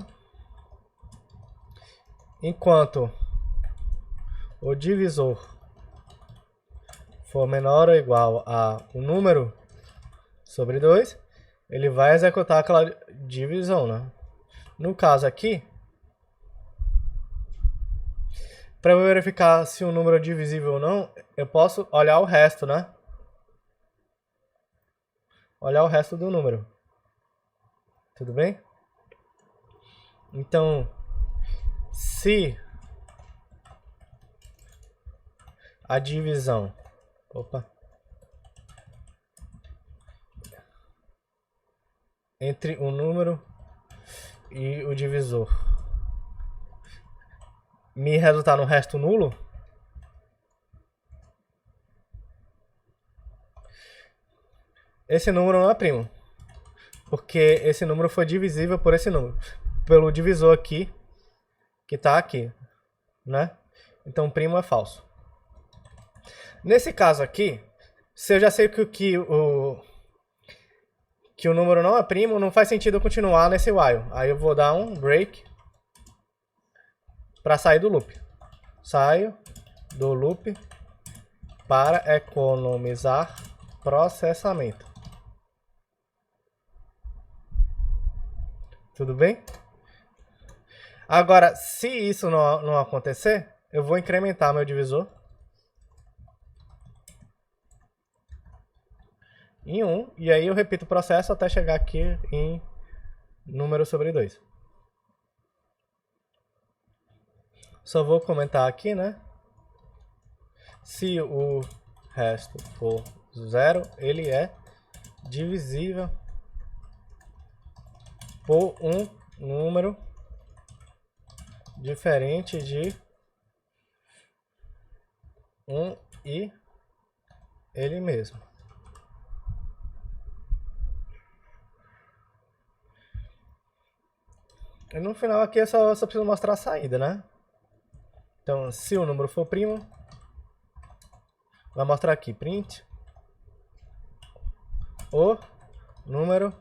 Speaker 3: Enquanto o divisor for menor ou igual a um número sobre 2, ele vai executar aquela divisão, né? No caso aqui, para verificar se um número é divisível ou não, eu posso olhar o resto, né? Olhar o resto do número. Tudo bem? Então, se a divisão... entre o número e o divisor me resultar no resto nulo, esse número não é primo, porque esse número foi divisível por esse número, pelo divisor aqui, que está aqui, né? Então primo é falso. Nesse caso aqui, se eu já sei que o número não é primo, não faz sentido eu continuar nesse while. Aí eu vou dar um break para sair do loop. Saio do loop para economizar processamento. Tudo bem? Agora, se isso não acontecer, eu vou incrementar meu divisor em 1, e aí eu repito o processo até chegar aqui em número sobre 2. Só vou comentar aqui, né? Se o resto for 0, ele é divisível por um número diferente de 1 e ele mesmo. E no final aqui eu só preciso mostrar a saída, né? Então, se o número for primo, vai mostrar aqui, print o número,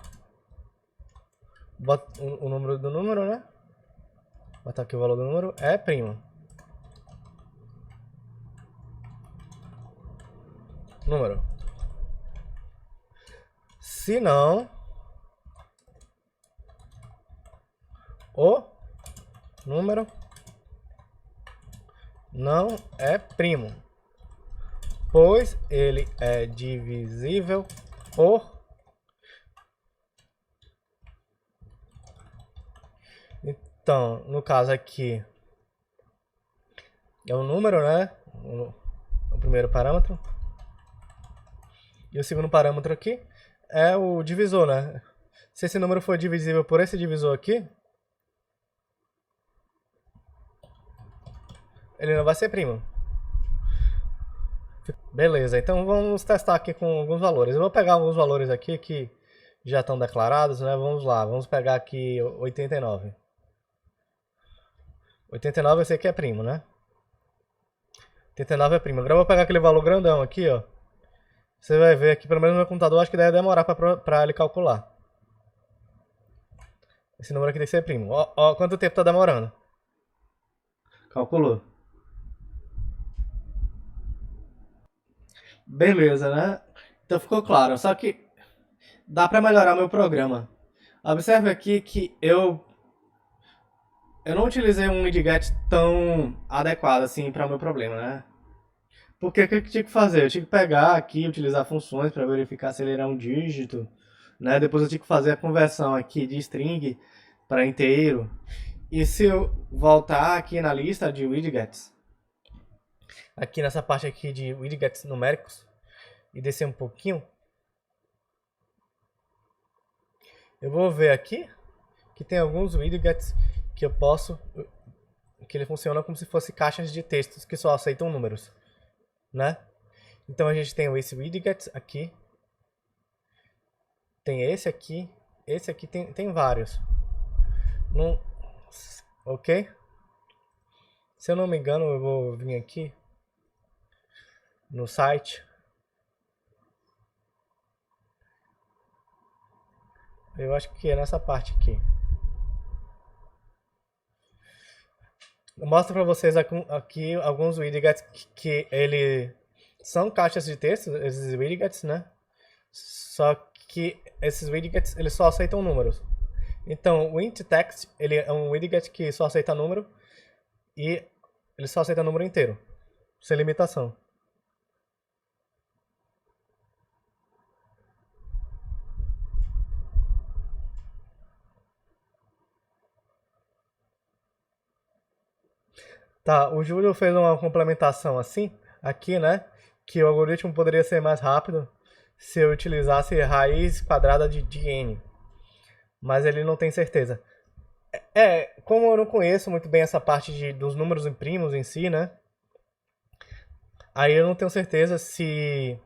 Speaker 3: bota o número do número, né? Botar aqui o valor do número, é primo. Número. Se não, o número não é primo, pois ele é divisível por Então, no caso aqui, é o número, né? O primeiro parâmetro. E o segundo parâmetro aqui é o divisor, né? Se esse número for divisível por esse divisor aqui, ele não vai ser primo. Beleza, então vamos testar aqui com alguns valores. Eu vou pegar alguns valores aqui que já estão declarados, né? Vamos lá, vamos pegar aqui 89. 89 eu sei que é primo, né? 89 é primo. Agora eu vou pegar aquele valor grandão aqui, ó. Você vai ver aqui, pelo menos no meu computador, acho que deve demorar pra ele calcular. Esse número aqui tem que ser primo. Ó, quanto tempo tá demorando. Calculou. Beleza, né? Então ficou claro. Só que dá pra melhorar meu programa. Observe aqui que eu não utilizei um widget tão adequado assim para o meu problema, né? Porque o que eu tinha que fazer? Eu tinha que pegar aqui, utilizar funções para verificar se ele era um dígito, né? Depois eu tinha que fazer a conversão aqui de string para inteiro. E se eu voltar aqui na lista de widgets, aqui nessa parte aqui de widgets numéricos, e descer um pouquinho, eu vou ver aqui que tem alguns widgets que eu posso, que ele funciona como se fosse caixas de textos que só aceitam números, né? Então a gente tem esse widget aqui, tem esse aqui tem vários. Ok? Se eu não me engano, eu vou vir aqui no site. Eu acho que é nessa parte aqui. Eu mostro para vocês aqui alguns widgets que ele são caixas de texto, esses widgets, né? Só que esses widgets eles só aceitam números. Então, o int text ele é um widget que só aceita número e ele só aceita número inteiro, sem limitação. Tá, o Júlio fez uma complementação assim, aqui, né? Que o algoritmo poderia ser mais rápido se eu utilizasse raiz quadrada de n. Mas ele não tem certeza. Como eu não conheço muito bem essa parte dos números em primos em si, né? Aí eu não tenho certeza se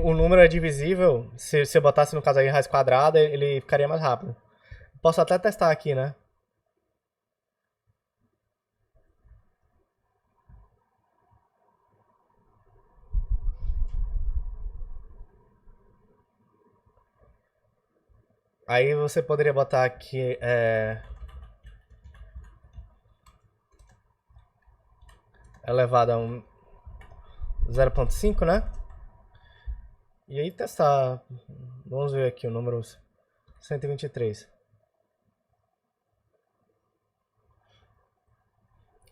Speaker 3: o número é divisível, se eu botasse no caso aí raiz quadrada, ele ficaria mais rápido. Posso até testar aqui, né? Aí você poderia botar aqui elevado a 0.5, né? E aí testar. Vamos ver aqui o número 123.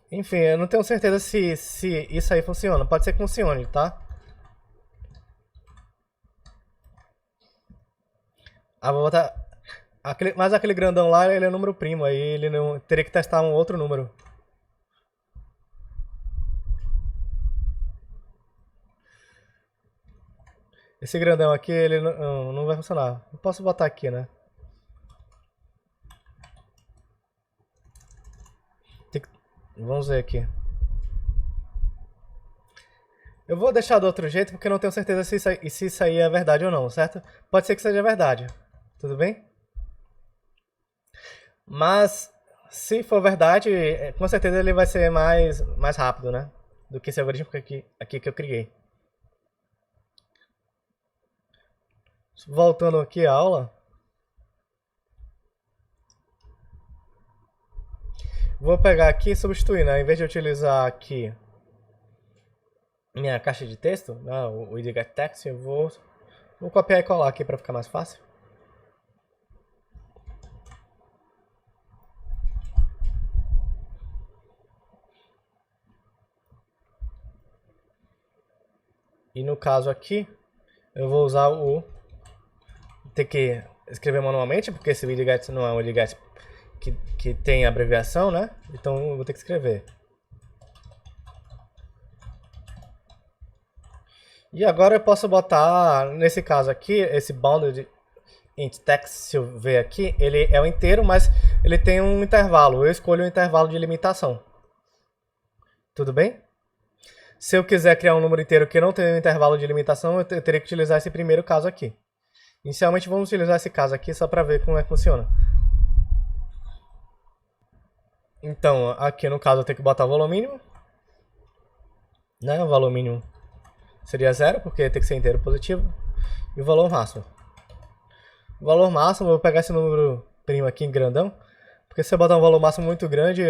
Speaker 3: Enfim, eu não tenho certeza se isso aí funciona. Pode ser que funcione, tá? Vou botar... Mas aquele grandão lá, ele é número primo. Aí ele não teria que testar um outro número. Esse grandão aqui, ele não vai funcionar. Eu posso botar aqui, né? Vamos ver aqui. Eu vou deixar do outro jeito porque eu não tenho certeza se isso aí é verdade ou não, certo? Pode ser que seja verdade. Tudo bem? Mas, se for verdade, com certeza ele vai ser mais rápido, né? Do que esse algoritmo aqui que eu criei. Voltando aqui à aula. Vou pegar aqui e substituir, né? Em vez de utilizar aqui minha caixa de texto, né? o widget text, eu vou copiar e colar aqui para ficar mais fácil. E no caso aqui, eu vou usar ter que escrever manualmente, porque esse widget não é um widget que tem abreviação, né? Então eu vou ter que escrever. E agora eu posso botar, nesse caso aqui, esse bounded int text, se eu ver aqui, ele é o inteiro, mas ele tem um intervalo. Eu escolho um intervalo de limitação. Tudo bem? Se eu quiser criar um número inteiro que não tem um intervalo de limitação, eu teria que utilizar esse primeiro caso aqui. Inicialmente vamos utilizar esse caso aqui só para ver como é que funciona. Então, aqui no caso eu tenho que botar o valor mínimo. Né? O valor mínimo seria 0, porque tem que ser inteiro positivo. E o valor máximo. O valor máximo, eu vou pegar esse número primo aqui em grandão. Porque se eu botar um valor máximo muito grande,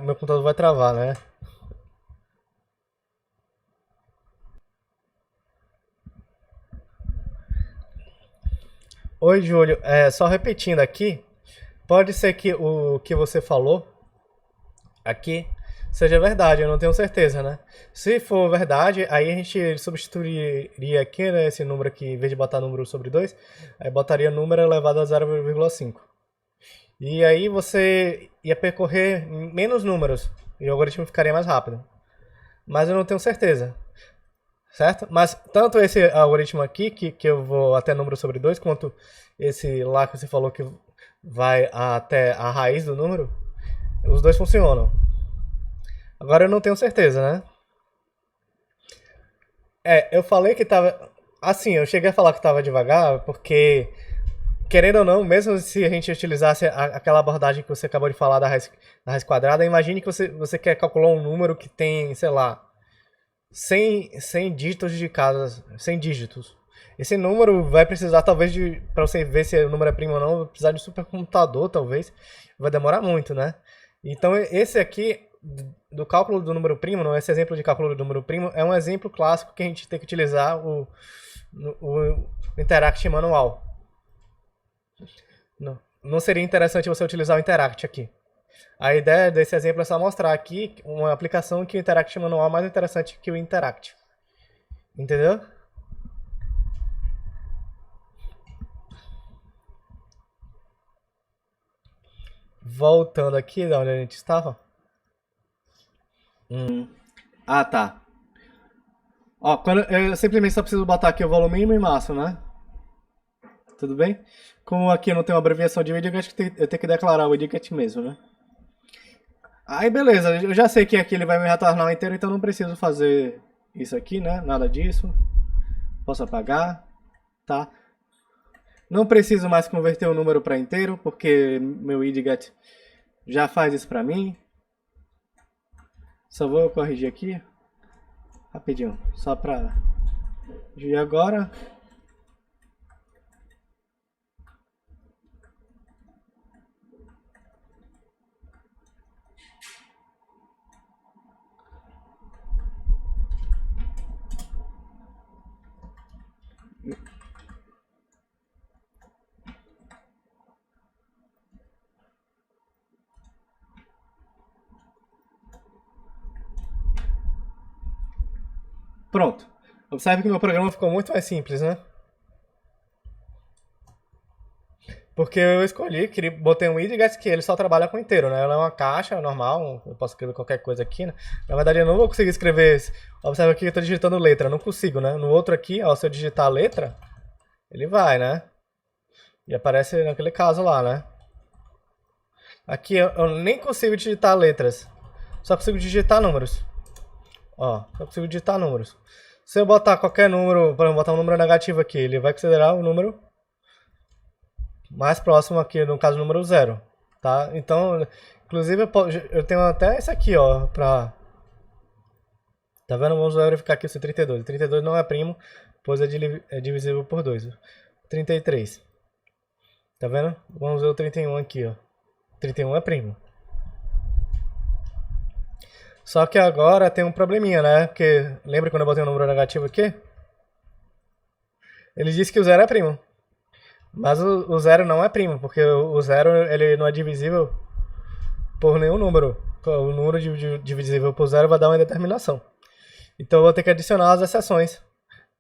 Speaker 3: meu computador vai travar, né? Oi, Júlio. Só repetindo aqui. Pode ser que o que você falou aqui seja verdade, eu não tenho certeza, né? Se for verdade, aí a gente substituiria aqui, né, esse número aqui, em vez de botar número sobre 2, aí botaria número elevado a 0,5. E aí você ia percorrer menos números e o algoritmo ficaria mais rápido. Mas eu não tenho certeza, certo? Mas tanto esse algoritmo aqui, que eu vou até número sobre 2, quanto esse lá que você falou que vai até a raiz do número, os dois funcionam. Agora eu não tenho certeza, né? Eu falei que tava. Assim, eu cheguei a falar que tava devagar, porque, querendo ou não, mesmo se a gente utilizasse aquela abordagem que você acabou de falar da raiz quadrada, imagine que você quer calcular um número que tem, sei lá, 100 dígitos de cada. 100 dígitos. Esse número vai precisar, talvez, para você ver se o número é primo ou não, vai precisar de supercomputador, talvez. Vai demorar muito, né? Então, esse aqui, do cálculo do número primo, não, esse exemplo de cálculo do número primo, é um exemplo clássico que a gente tem que utilizar o Interact manual. Não seria interessante você utilizar o Interact aqui. A ideia desse exemplo é só mostrar aqui uma aplicação que o Interact manual é mais interessante que o Interact. Entendeu? Voltando aqui da onde a gente estava. Ah, tá. Ó, eu simplesmente só preciso botar aqui o valor mínimo e máximo, né? Tudo bem? Como aqui eu não tenho uma abreviação de widget, eu tenho que declarar o widget mesmo, né? Aí beleza, eu já sei que aqui ele vai me retornar um inteiro, então não preciso fazer isso aqui, né? Nada disso. Posso apagar, tá? Não preciso mais converter o número para inteiro, porque meu widget já faz isso para mim. Só vou corrigir aqui, rapidinho, só para... E agora... Pronto. Observe que meu programa ficou muito mais simples, né? Porque eu escolhi, botei um widget que ele só trabalha com inteiro, né? Ela é uma caixa normal, eu posso escrever qualquer coisa aqui, né? Na verdade eu não vou conseguir escrever... Observe aqui que eu estou digitando letra, não consigo, né? No outro aqui, ó, se eu digitar a letra, ele vai, né? E aparece naquele caso lá, né? Aqui eu nem consigo digitar letras, só consigo digitar números. Ó, só consigo digitar números. Se eu botar qualquer número, por exemplo, botar um número negativo aqui, ele vai considerar o número mais próximo aqui, no caso, o número 0. Tá? Então, inclusive, eu tenho até esse aqui, ó, pra... Tá vendo? Vamos verificar aqui se 32. 32 não é primo, pois é divisível por 2. 33. Tá vendo? Vamos ver o 31 aqui, ó. 31 é primo. Só que agora tem um probleminha, né? Porque lembra quando eu botei um número negativo aqui? Ele disse que o 0 é primo. Mas o 0 não é primo, porque o 0 ele não é divisível por nenhum número. O número divisível por 0 vai dar uma indeterminação. Então eu vou ter que adicionar as exceções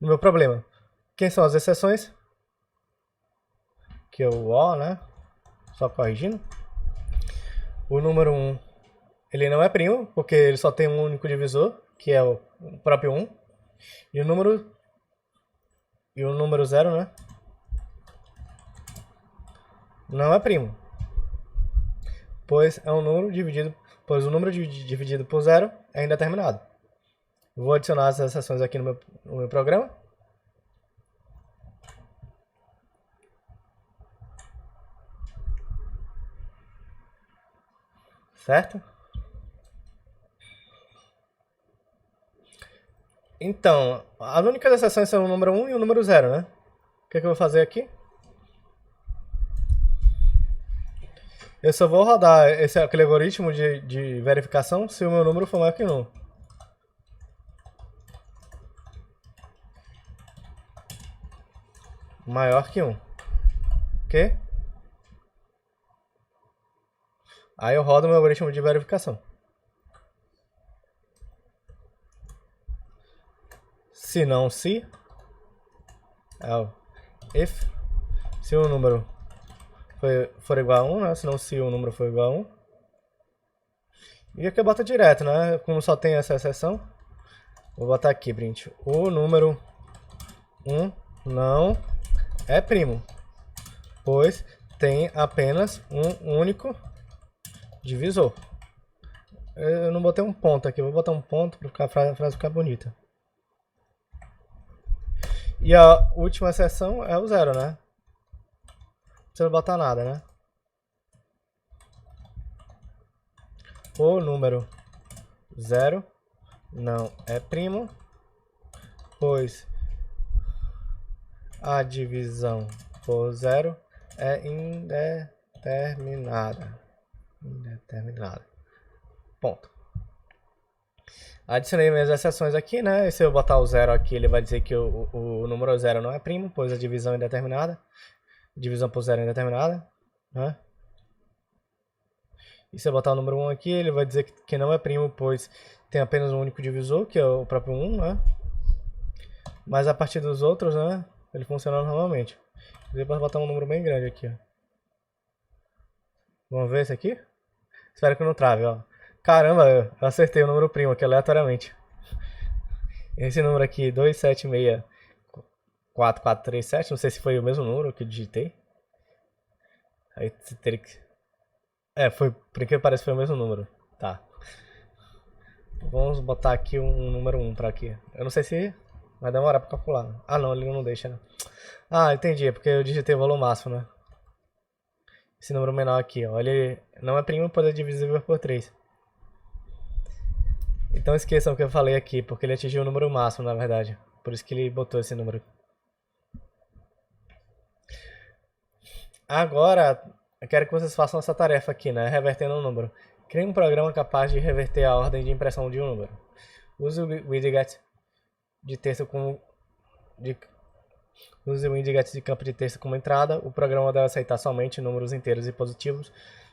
Speaker 3: no meu problema. Quem são as exceções? Que é o O, né? Só corrigindo. O número 1, ele não é primo, porque ele só tem um único divisor, que é o próprio 1. E o número 0, né? Não é primo. Pois o número dividido por 0 é indeterminado. Vou adicionar as exceções aqui no meu programa. Certo? Então, as únicas exceções são o número 1 e o número 0, né? O que eu vou fazer aqui? Eu só vou rodar aquele algoritmo de verificação se o meu número for maior que 1. Maior que 1. Ok? Aí eu rodo meu algoritmo de verificação. Se não, se é o if, se o número for igual a 1, né? Se não, se o número for igual a 1. E aqui eu boto direto, né? Como só tem essa exceção, vou botar aqui, print. O número 1 não é primo, pois tem apenas um único divisor. Eu não botei um ponto aqui, vou botar um ponto para a frase ficar bonita. E a última exceção é o 0, né? Não precisa botar nada, né? O número 0 não é primo, pois a divisão por 0 é indeterminada. Ponto. Adicionei minhas exceções aqui, né? E se eu botar o 0 aqui, ele vai dizer que o número 0 não é primo, pois a divisão é indeterminada. Divisão por 0 é indeterminada, né? E se eu botar o número 1 aqui, ele vai dizer que não é primo, pois tem apenas um único divisor, que é o próprio 1, né? Mas a partir dos outros, né? Ele funciona normalmente. Eu posso botar um número bem grande aqui, ó. Vamos ver esse aqui? Espero que não trave, ó. Caramba, eu acertei o número primo aqui aleatoriamente. Esse número aqui, 2764437, não sei se foi o mesmo número que eu digitei. Aí você teria que... foi, por que parece que foi o mesmo número. Tá. Vamos botar aqui um número 1 pra aqui. Eu não sei se vai demorar pra calcular. Ah, não, ele não deixa, né? Ah, entendi, é porque eu digitei o valor máximo, né? Esse número menor aqui, ó. Ele não é primo, pois é divisível por 3. Então esqueçam o que eu falei aqui, porque ele atingiu o número máximo, na verdade. Por isso que ele botou esse número. Agora, eu quero que vocês façam essa tarefa aqui, né? Revertendo um número. Crie um programa capaz de reverter a ordem de impressão de um número. Use o widget de texto Use o widget de campo de texto como entrada. O programa deve aceitar somente números inteiros e positivos.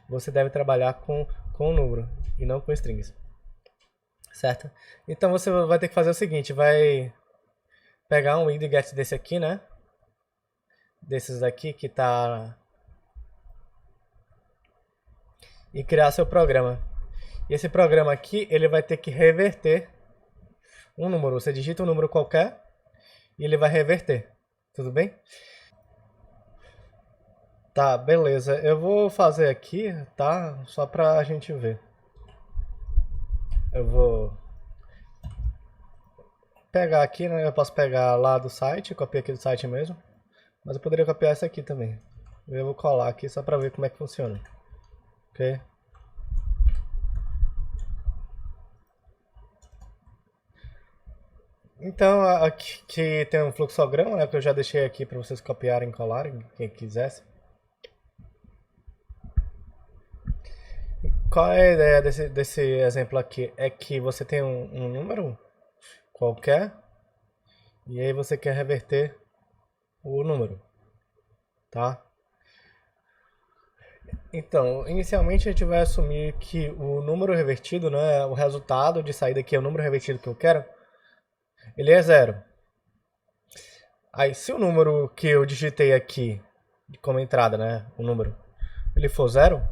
Speaker 3: Você deve trabalhar com o número e não com strings. Certo? Então você vai ter que fazer o seguinte, vai pegar um widget desse aqui, né? Desses daqui que tá... E criar seu programa. E esse programa aqui, ele vai ter que reverter um número. Você digita um número qualquer e ele vai reverter. Tudo bem? Tá, beleza. Eu vou fazer aqui, tá? Só pra gente ver. Eu vou pegar aqui, né? Eu posso pegar lá do site, copiar aqui do site mesmo. Mas eu poderia copiar essa aqui também. Eu vou colar aqui só pra ver como é que funciona. Ok? Então, aqui tem um fluxograma, né? Que eu já deixei aqui pra vocês copiarem e colarem, quem quisesse. Qual é a ideia desse exemplo aqui? É que você tem um número qualquer e aí você quer reverter o número, tá? Então, inicialmente a gente vai assumir que o número revertido, né, o resultado de saída aqui é o número revertido que eu quero, ele é 0. Aí, se o número que eu digitei aqui como entrada, né, o número, ele for 0,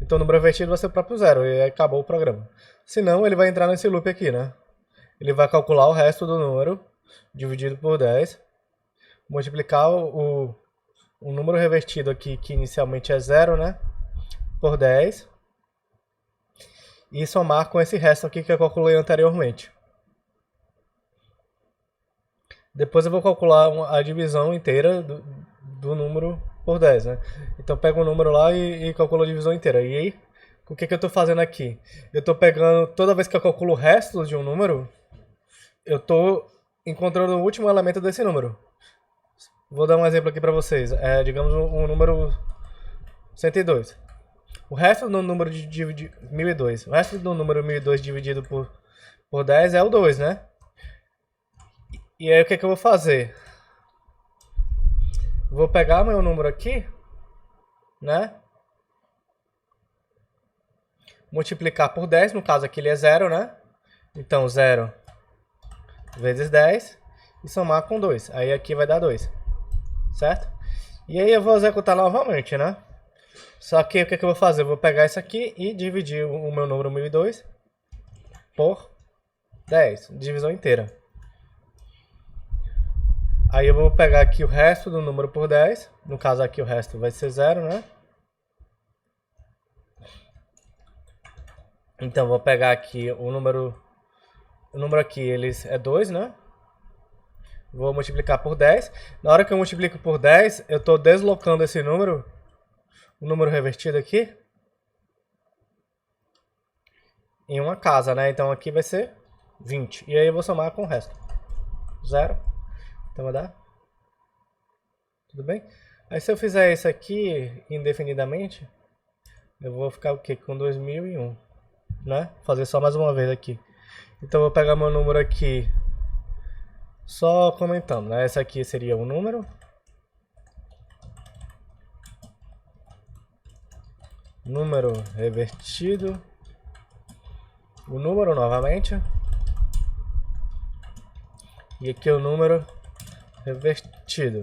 Speaker 3: Então o número revertido vai ser o próprio zero e aí acabou o programa. Senão ele vai entrar nesse loop aqui, né? Ele vai calcular o resto do número dividido por 10, multiplicar o número revertido aqui, que inicialmente é zero, né? Por 10 e somar com esse resto aqui que eu calculei anteriormente. Depois eu vou calcular a divisão inteira do número por 10, né? Então pego o número lá e calculo a divisão inteira. E aí, o que eu estou fazendo aqui? Eu estou pegando, toda vez que eu calculo o resto de um número, eu estou encontrando o último elemento desse número. Vou dar um exemplo aqui para vocês. Digamos um número 102. O resto do número de 1002. O resto do número 1002 dividido por 10 é o 2, né? E aí o que eu vou fazer? Vou pegar meu número aqui, né? Multiplicar por 10, no caso aqui ele é 0, né? Então 0 vezes 10 e somar com 2. Aí aqui vai dar 2, certo? E aí eu vou executar novamente, né? Só que o que eu vou fazer? Eu vou pegar isso aqui e dividir o meu número 1002 por 10, divisão inteira. Aí eu vou pegar aqui o resto do número por 10. No caso aqui o resto vai ser 0, né? Então vou pegar aqui o número aqui ele é 2, né? Vou multiplicar por 10. Na hora que eu multiplico por 10, eu estou deslocando esse número, o número revertido aqui, em uma casa, né? Então aqui vai ser 20. E aí eu vou somar com o resto. 0. Então vai dar. Tudo bem? Aí se eu fizer isso aqui indefinidamente, eu vou ficar o quê? Com 2001, né? Fazer só mais uma vez aqui. Então eu vou pegar meu número aqui, só comentando, né? Esse aqui seria o número. Número revertido. O número novamente. E aqui é o número revertido.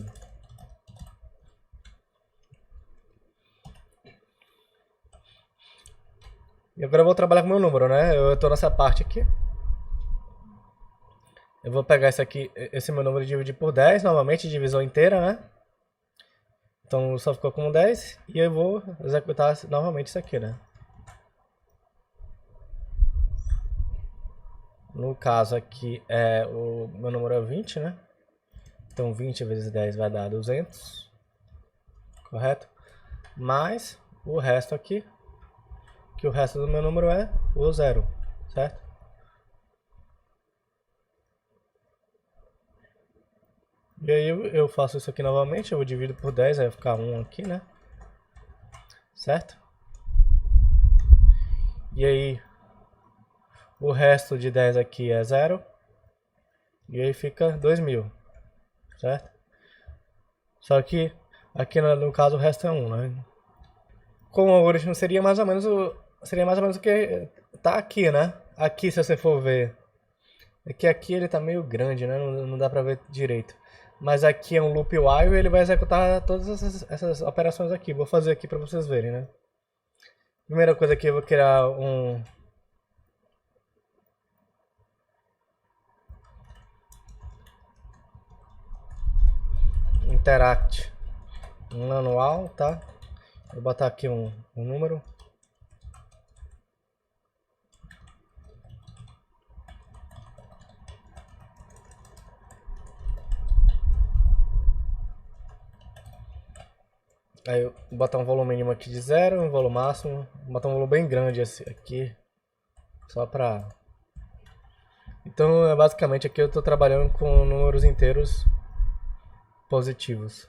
Speaker 3: E agora eu vou trabalhar com o meu número, né? Eu estou nessa parte aqui. Eu vou pegar esse aqui, esse meu número e dividir por 10, novamente, divisão inteira, né? Então só ficou com 10 e eu vou executar novamente isso aqui, né? No caso aqui, o meu número é 20, né? Então 20 vezes 10 vai dar 200, correto? Mais o resto aqui, que o resto do meu número é o 0, certo? E aí eu faço isso aqui novamente, eu divido por 10, aí vai ficar 1 aqui, né? Certo? E aí o resto de 10 aqui é 0. E aí fica 2000, certo? Só que aqui no caso o resto é 1, né? Com o algoritmo seria mais ou menos o que tá aqui, né? Aqui se você for ver, aqui ele tá meio grande, né? Não dá pra ver direito. Mas aqui é um loop while e ele vai executar todas essas operações aqui. Vou fazer aqui para vocês verem, né? Primeira coisa aqui, eu vou criar um interact manual, tá? Vou botar aqui um número. Aí eu vou botar um volume mínimo aqui de 0, um volume máximo, vou botar um volume bem grande aqui, só pra... Então, basicamente aqui eu estou trabalhando com números inteiros positivos.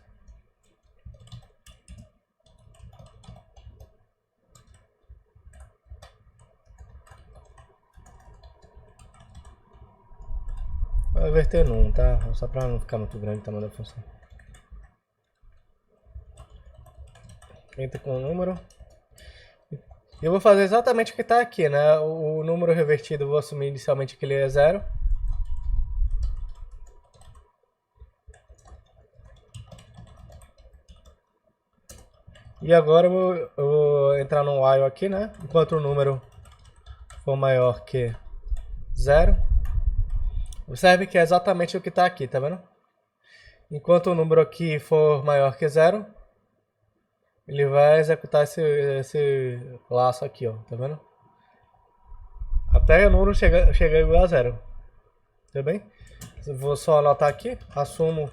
Speaker 3: Vou inverter no 1, tá? Só pra não ficar muito grande o tamanho da função. Entra com o número. E eu vou fazer exatamente o que está aqui, né? O número revertido eu vou assumir inicialmente que ele é 0. E agora eu vou entrar no while aqui, né? Enquanto o número for maior que 0. Observe que é exatamente o que está aqui, tá vendo? Enquanto o número aqui for maior que 0, ele vai executar esse laço aqui, ó, tá vendo? Até o número chegar igual a 0. Tudo bem? Eu vou só anotar aqui, assumo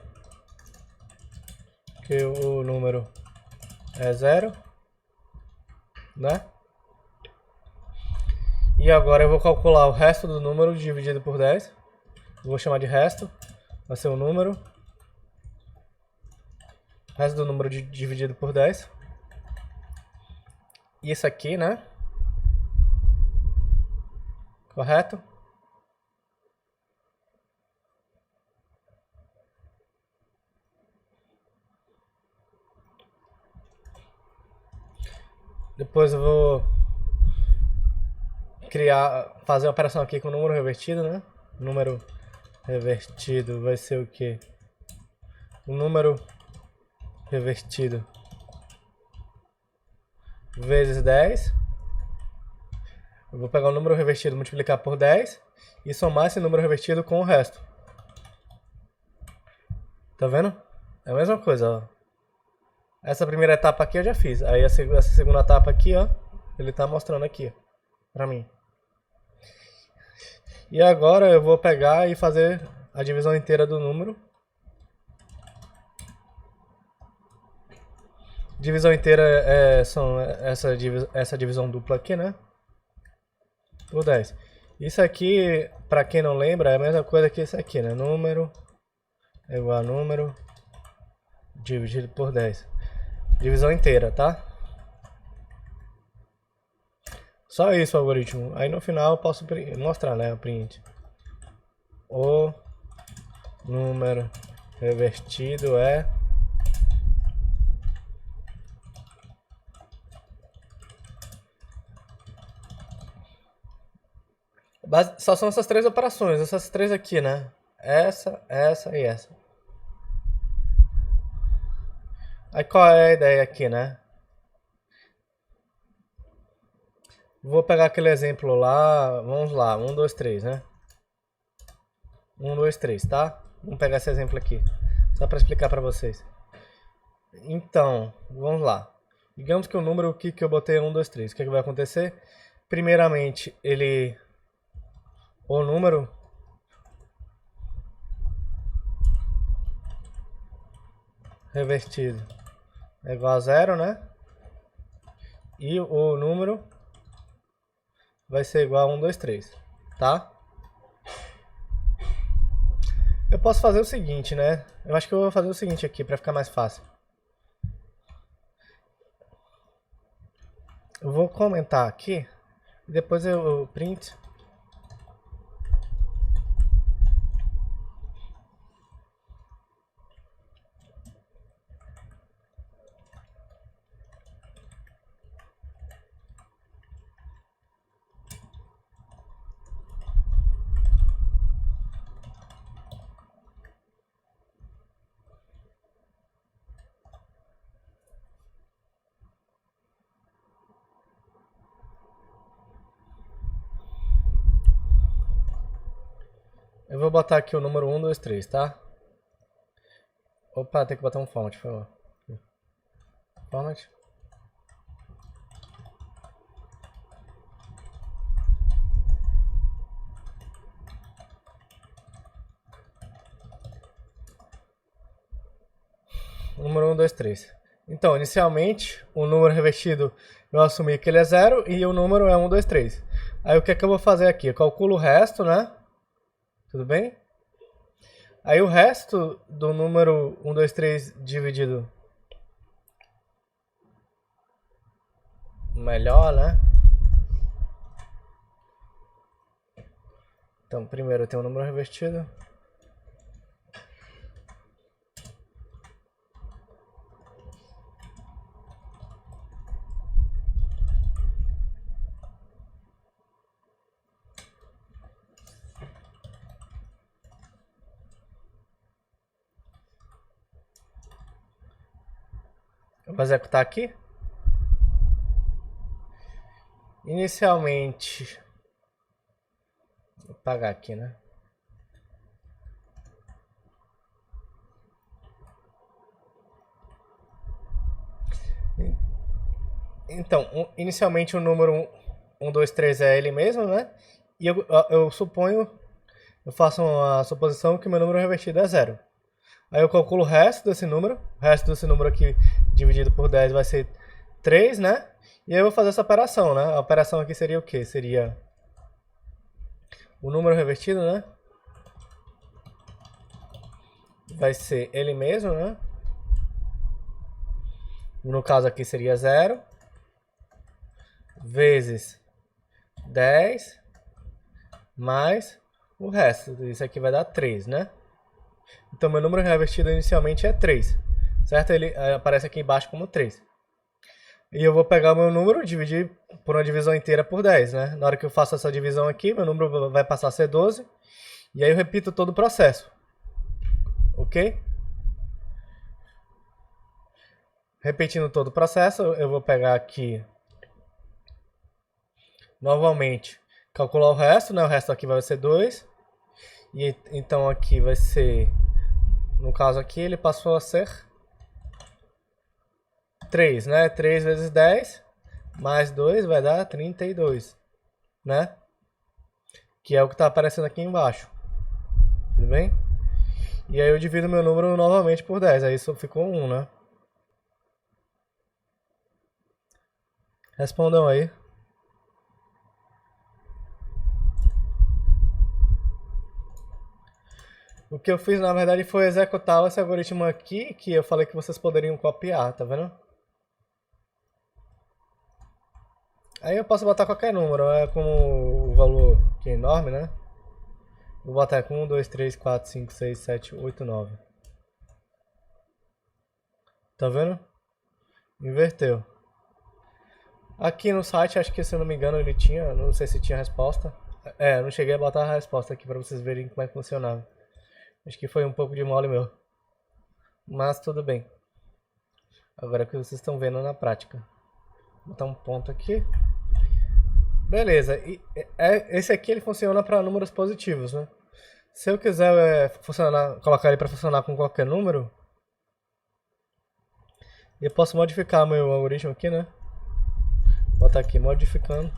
Speaker 3: que o número é 0, né? E agora eu vou calcular o resto do número dividido por 10. Eu vou chamar de resto, vai ser o número. Resto do número dividido por 10. Isso aqui, né? Correto? Depois eu vou fazer uma operação aqui com o número revertido, né? Número revertido vai ser o quê? O número revertido vezes 10. Eu vou pegar o número revertido, multiplicar por 10 e somar esse número revertido com o resto. Tá vendo? É a mesma coisa, ó. Essa primeira etapa aqui eu já fiz. Aí essa segunda etapa aqui, ó, ele tá mostrando aqui, ó, pra mim. E agora eu vou pegar e fazer a divisão inteira do número. Divisão inteira são essa divisão dupla aqui, né? Por 10. Isso aqui, pra quem não lembra, é a mesma coisa que isso aqui, né? Número é igual a número dividido por 10. Divisão inteira, tá? Só isso o algoritmo. Aí no final eu posso mostrar, né? O print. O número revertido é... Só são essas três operações, essas três aqui, né? Essa e essa. Aí qual é a ideia aqui, né? Vou pegar aquele exemplo lá, vamos lá, 1, 2, 3, né? 1, 2, 3, tá? Vamos pegar esse exemplo aqui, só para explicar para vocês. Então, vamos lá. Digamos que o número aqui que eu botei é 1, 2, 3. O que, vai acontecer? Primeiramente, o número revertido é igual a 0, né? E o número vai ser igual a 1, 2, 3, tá? Eu posso fazer o seguinte, né? Eu acho que eu vou fazer o seguinte aqui para ficar mais fácil. Eu vou comentar aqui e depois eu print. Eu vou botar aqui o número 1, 2, 3, tá? Opa, tem que botar um format, por favor. Format. Número 1, 2, 3. Então, inicialmente, o número revertido eu assumi que ele é 0 e o número é 1, 2, 3. Aí o que é que eu vou fazer aqui? Eu calculo o resto, né? Tudo bem? Aí o resto do número 1, 2, 3 dividido melhor, né? Então, primeiro tem o número revertido. Eu vou executar aqui. Inicialmente, vou apagar aqui, né? Então, inicialmente o número 1, 2, 3 é ele mesmo, né? E eu suponho, eu faço uma suposição que meu número revertido é 0. Aí eu calculo o resto desse número. O resto desse número aqui dividido por 10 vai ser 3, né? E aí eu vou fazer essa operação, né? A operação aqui seria o quê? Seria o número revertido, né? Vai ser ele mesmo, né? No caso aqui seria 0. Vezes 10. Mais o resto. Isso aqui vai dar 3, né? Então meu número revertido inicialmente é 3. Certo? Ele aparece aqui embaixo como 3. E eu vou pegar o meu número e dividir por uma divisão inteira por 10, né? Na hora que eu faço essa divisão aqui, meu número vai passar a ser 12. E aí eu repito todo o processo. Ok? Repetindo todo o processo, eu vou pegar aqui novamente, calcular o resto, né? O resto aqui vai ser 2. E então aqui vai ser, no caso aqui, ele passou a ser 3, né? 3 vezes 10 mais 2 vai dar 32, né? Que é o que está aparecendo aqui embaixo. Tudo bem? E aí eu divido meu número novamente por 10. Aí isso ficou 1, né? Respondam aí. O que eu fiz, na verdade, foi executar esse algoritmo aqui, que eu falei que vocês poderiam copiar, tá vendo? Aí eu posso botar qualquer número, é como o valor que é enorme, né? Vou botar com 1, 2, 3, 4, 5, 6, 7, 8, 9. Tá vendo? Inverteu. Aqui no site, acho que se eu não me engano ele tinha, não sei se tinha resposta. Eu não cheguei a botar a resposta aqui pra vocês verem como é que funcionava. Acho que foi um pouco de mole meu. Mas tudo bem. Agora é o que vocês estão vendo na prática. Vou botar um ponto aqui. Beleza. E esse aqui ele funciona para números positivos, né? Se eu quiser colocar ele para funcionar com qualquer número, eu posso modificar meu algoritmo aqui, né? Vou botar aqui modificando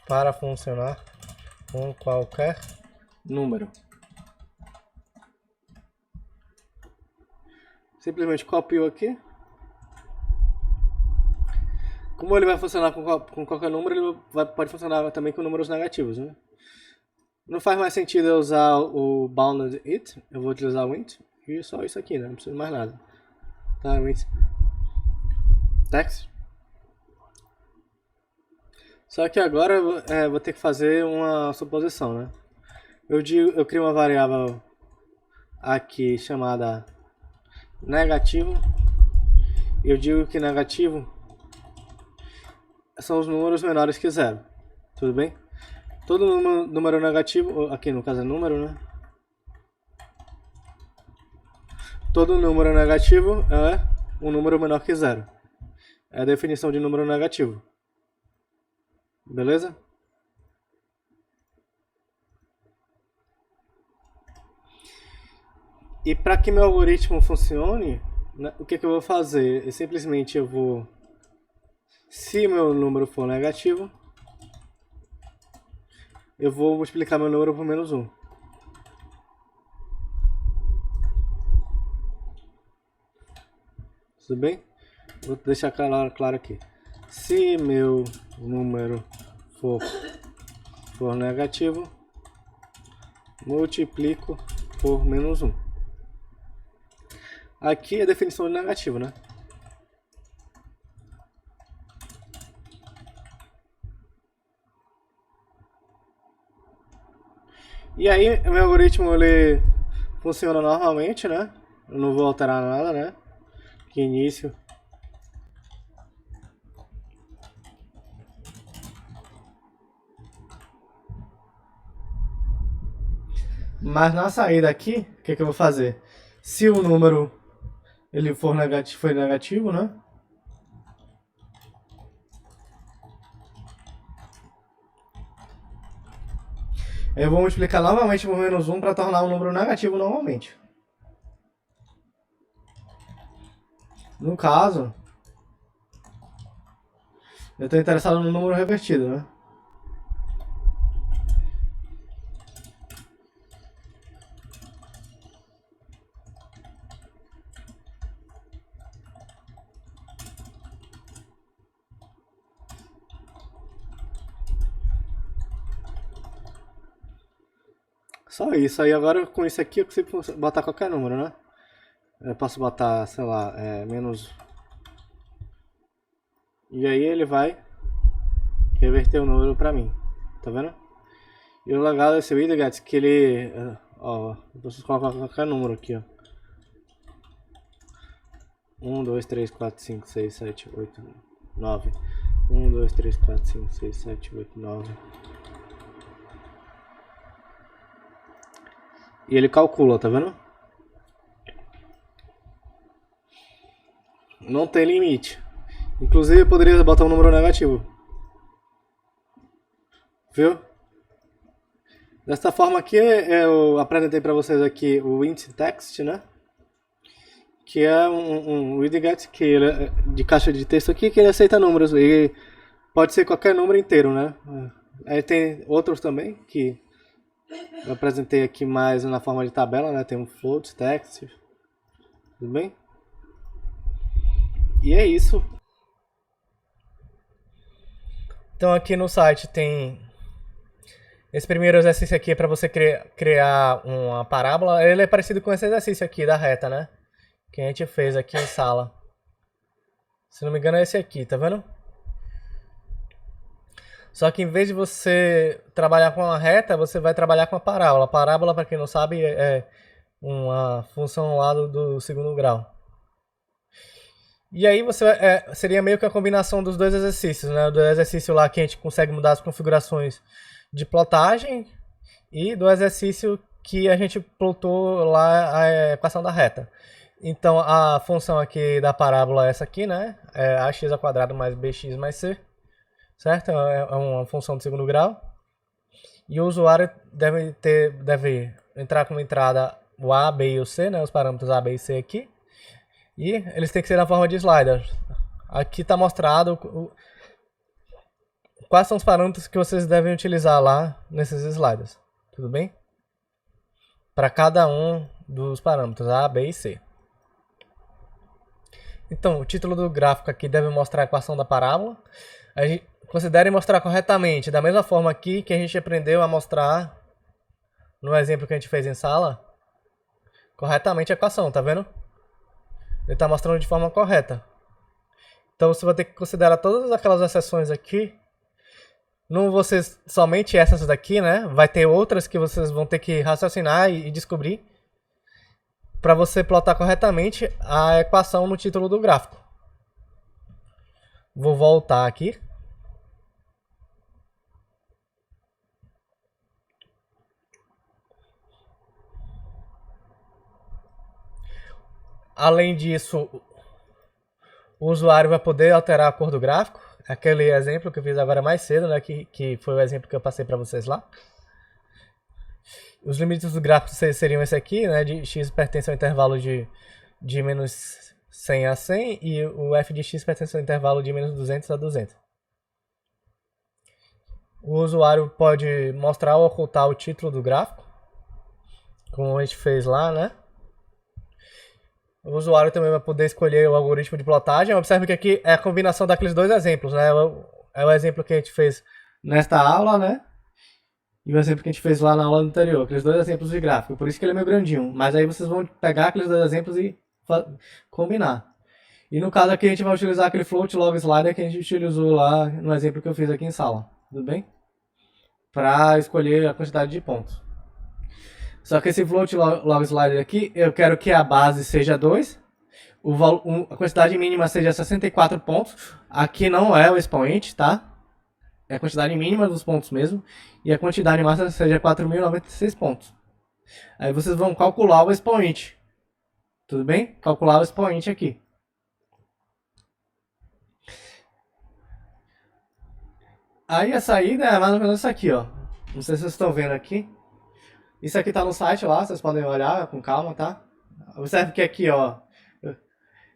Speaker 3: para funcionar com qualquer número. Simplesmente copio aqui. Como ele vai funcionar com qualquer número, ele pode funcionar também com números negativos, né? Não faz mais sentido eu usar o bounded it. Eu vou utilizar o int. E só isso aqui, né? Não preciso mais nada. Tá, int text. Só que agora eu vou ter que fazer uma suposição, né? Eu crio uma variável aqui chamada negativo. Eu digo que negativo são os números menores que 0. Tudo bem? Todo número negativo, aqui no caso é número, né? Todo número negativo é um número menor que 0. É a definição de número negativo. Beleza? E para que meu algoritmo funcione, né, o que eu vou fazer? Simplesmente eu vou, se meu número for negativo, eu vou multiplicar meu número por menos 1. Tudo bem? Vou deixar claro aqui. Se meu número for negativo, multiplico por menos 1. Aqui é a definição de negativo, né? E aí, meu algoritmo ele funciona normalmente, né? Eu não vou alterar nada, né? Que início. Mas na saída aqui, o que eu vou fazer? Se o número foi negativo, né? Eu vou multiplicar novamente por menos 1 para tornar um número negativo normalmente. No caso, eu estou interessado no número revertido, né? Só isso. Aí agora com isso aqui eu consigo botar qualquer número, né? Eu posso botar, sei lá, menos... E aí ele vai reverter o número pra mim. Tá vendo? E o legal desse widget é que ele... Ó, vocês colocam qualquer número aqui, ó. 1, 2, 3, 4, 5, 6, 7, 8, 9. 1, 2, 3, 4, 5, 6, 7, 8, 9. E ele calcula, tá vendo? Não tem limite. Inclusive eu poderia botar um número negativo. Viu? Dessa forma aqui eu apresentei para vocês aqui o int text, né? Que é um widget que ele é de caixa de texto aqui que ele aceita números e pode ser qualquer número inteiro, né? Aí tem outros também que eu apresentei aqui mais na forma de tabela, né? Tem um float text, tudo bem? E é isso. Então aqui no site tem esse primeiro exercício aqui é para você criar uma parábola. Ele é parecido com esse exercício aqui da reta, né? Que a gente fez aqui em sala. Se não me engano é esse aqui, tá vendo? Só que em vez de você trabalhar com uma reta, você vai trabalhar com a parábola. A parábola, para quem não sabe, é uma função lá do segundo grau. E aí você seria meio que a combinação dos dois exercícios, né? Do exercício lá que a gente consegue mudar as configurações de plotagem e do exercício que a gente plotou lá a equação da reta. Então a função aqui da parábola é essa aqui, né? É ax² mais bx mais c, certo? É uma função de segundo grau. E o usuário deve entrar como entrada o a, b e o c, né? Os parâmetros a, b e c aqui. E eles têm que ser na forma de sliders. Aqui está mostrado quais são os parâmetros que vocês devem utilizar lá nesses sliders. Tudo bem? Para cada um dos parâmetros A, B e C. Então, o título do gráfico aqui deve mostrar a equação da parábola. Considere mostrar corretamente, da mesma forma aqui que a gente aprendeu a mostrar no exemplo que a gente fez em sala, corretamente a equação, tá vendo? Ele está mostrando de forma correta. Então você vai ter que considerar todas aquelas exceções aqui. Não vão ser somente essas daqui, né? Vai ter outras que vocês vão ter que raciocinar e descobrir para você plotar corretamente a equação no título do gráfico. Vou voltar aqui. Além disso, o usuário vai poder alterar a cor do gráfico. Aquele exemplo que eu fiz agora mais cedo, né, que foi o exemplo que eu passei para vocês lá. Os limites do gráfico seriam esse aqui, né, de x pertence ao intervalo de menos 100 a 100 e o f de x pertence ao intervalo de menos 200 a 200. O usuário pode mostrar ou ocultar o título do gráfico, como a gente fez lá, né? O usuário também vai poder escolher o algoritmo de plotagem. Observe que aqui é a combinação daqueles dois exemplos, né? É o exemplo que a gente fez nesta aula, né? E o exemplo que a gente fez lá na aula anterior. Aqueles dois exemplos de gráfico. Por isso que ele é meio grandinho. Mas aí vocês vão pegar aqueles dois exemplos e combinar. E no caso aqui a gente vai utilizar aquele float log slider que a gente utilizou lá no exemplo que eu fiz aqui em sala. Tudo bem? Para escolher a quantidade de pontos. Só que esse float log slider aqui, eu quero que a base seja 2, a quantidade mínima seja 64 pontos. Aqui não é o expoente, tá? É a quantidade mínima dos pontos mesmo. E a quantidade máxima seja 4.096 pontos. Aí vocês vão calcular o expoente. Tudo bem? Calcular o expoente aqui. Aí a saída é mais ou menos isso aqui, ó. Não sei se vocês estão vendo aqui. Isso aqui tá no site lá, vocês podem olhar com calma, tá? Observe que aqui, ó,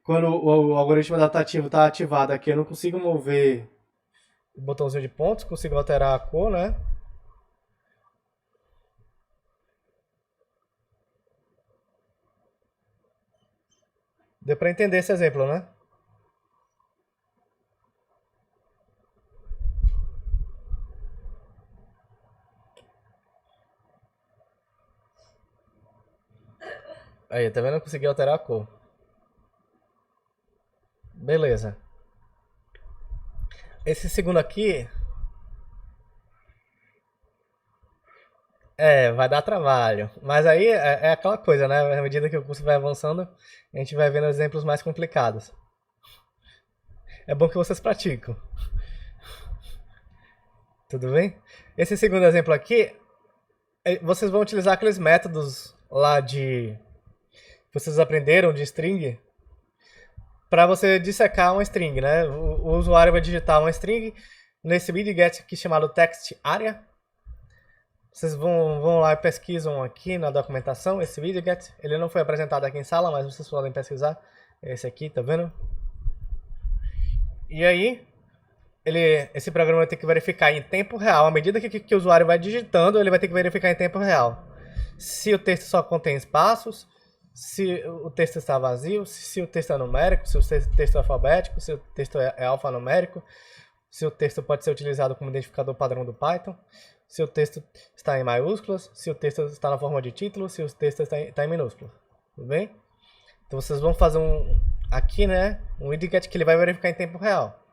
Speaker 3: quando o algoritmo adaptativo está ativado aqui, eu não consigo mover o botãozinho de pontos, consigo alterar a cor, né? Deu para entender esse exemplo, né? Aí, tá vendo? Eu consegui alterar a cor. Beleza. Esse segundo aqui... vai dar trabalho. Mas aí é aquela coisa, né? À medida que o curso vai avançando, a gente vai vendo exemplos mais complicados. É bom que vocês praticam. Tudo bem? Esse segundo exemplo aqui, vocês vão utilizar aqueles métodos lá que vocês aprenderam de string para você dissecar uma string, né? O usuário vai digitar uma string nesse widget aqui chamado text area. Vocês vão lá e pesquisam aqui na documentação esse widget. Ele não foi apresentado aqui em sala, mas vocês podem pesquisar. Esse aqui, tá vendo? E aí, esse programa vai ter que verificar em tempo real. À medida que o usuário vai digitando, ele vai ter que verificar em tempo real. Se o texto só contém espaços, se o texto está vazio, se o texto é numérico, se o texto é alfabético, se o texto é alfanumérico, se o texto pode ser utilizado como identificador padrão do Python, se o texto está em maiúsculas, se o texto está na forma de título, se o texto está em minúsculo. Tudo bem? Então vocês vão fazer aqui, né, um widget que ele vai verificar em tempo real.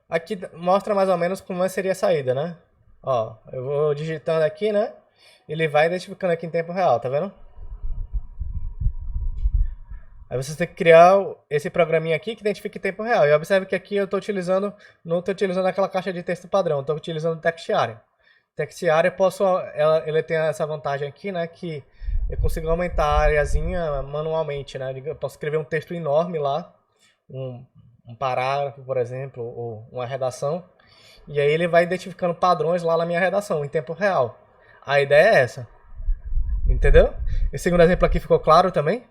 Speaker 3: Aqui mostra mais ou menos como seria a saída, né? Ó, eu vou digitando aqui, né? Ele vai identificando aqui em tempo real, tá vendo? Aí vocês têm que criar esse programinha aqui que identifica em tempo real. E observe que aqui eu não estou utilizando aquela caixa de texto padrão, estou utilizando o text area. Text area ele tem essa vantagem aqui, né, que eu consigo aumentar a areazinha manualmente, né? Eu posso escrever um texto enorme lá, um parágrafo, por exemplo, ou uma redação, e aí ele vai identificando padrões lá na minha redação, em tempo real. A ideia é essa. Entendeu? Esse segundo exemplo aqui ficou claro também?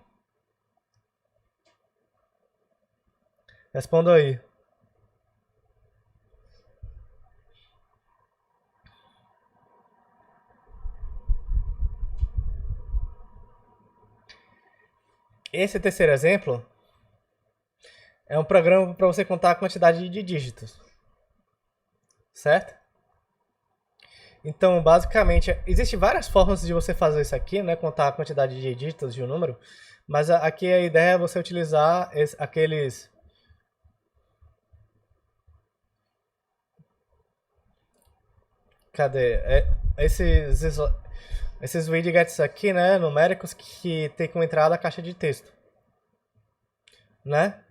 Speaker 3: Responda aí. Esse terceiro exemplo é um programa para você contar a quantidade de dígitos. Certo? Então, basicamente, existem várias formas de você fazer isso aqui, né? Contar a quantidade de dígitos de um número. Mas aqui a ideia é você utilizar aqueles... Cadê? Esses widgets aqui, né, numéricos, que tem como entrada a caixa de texto, né?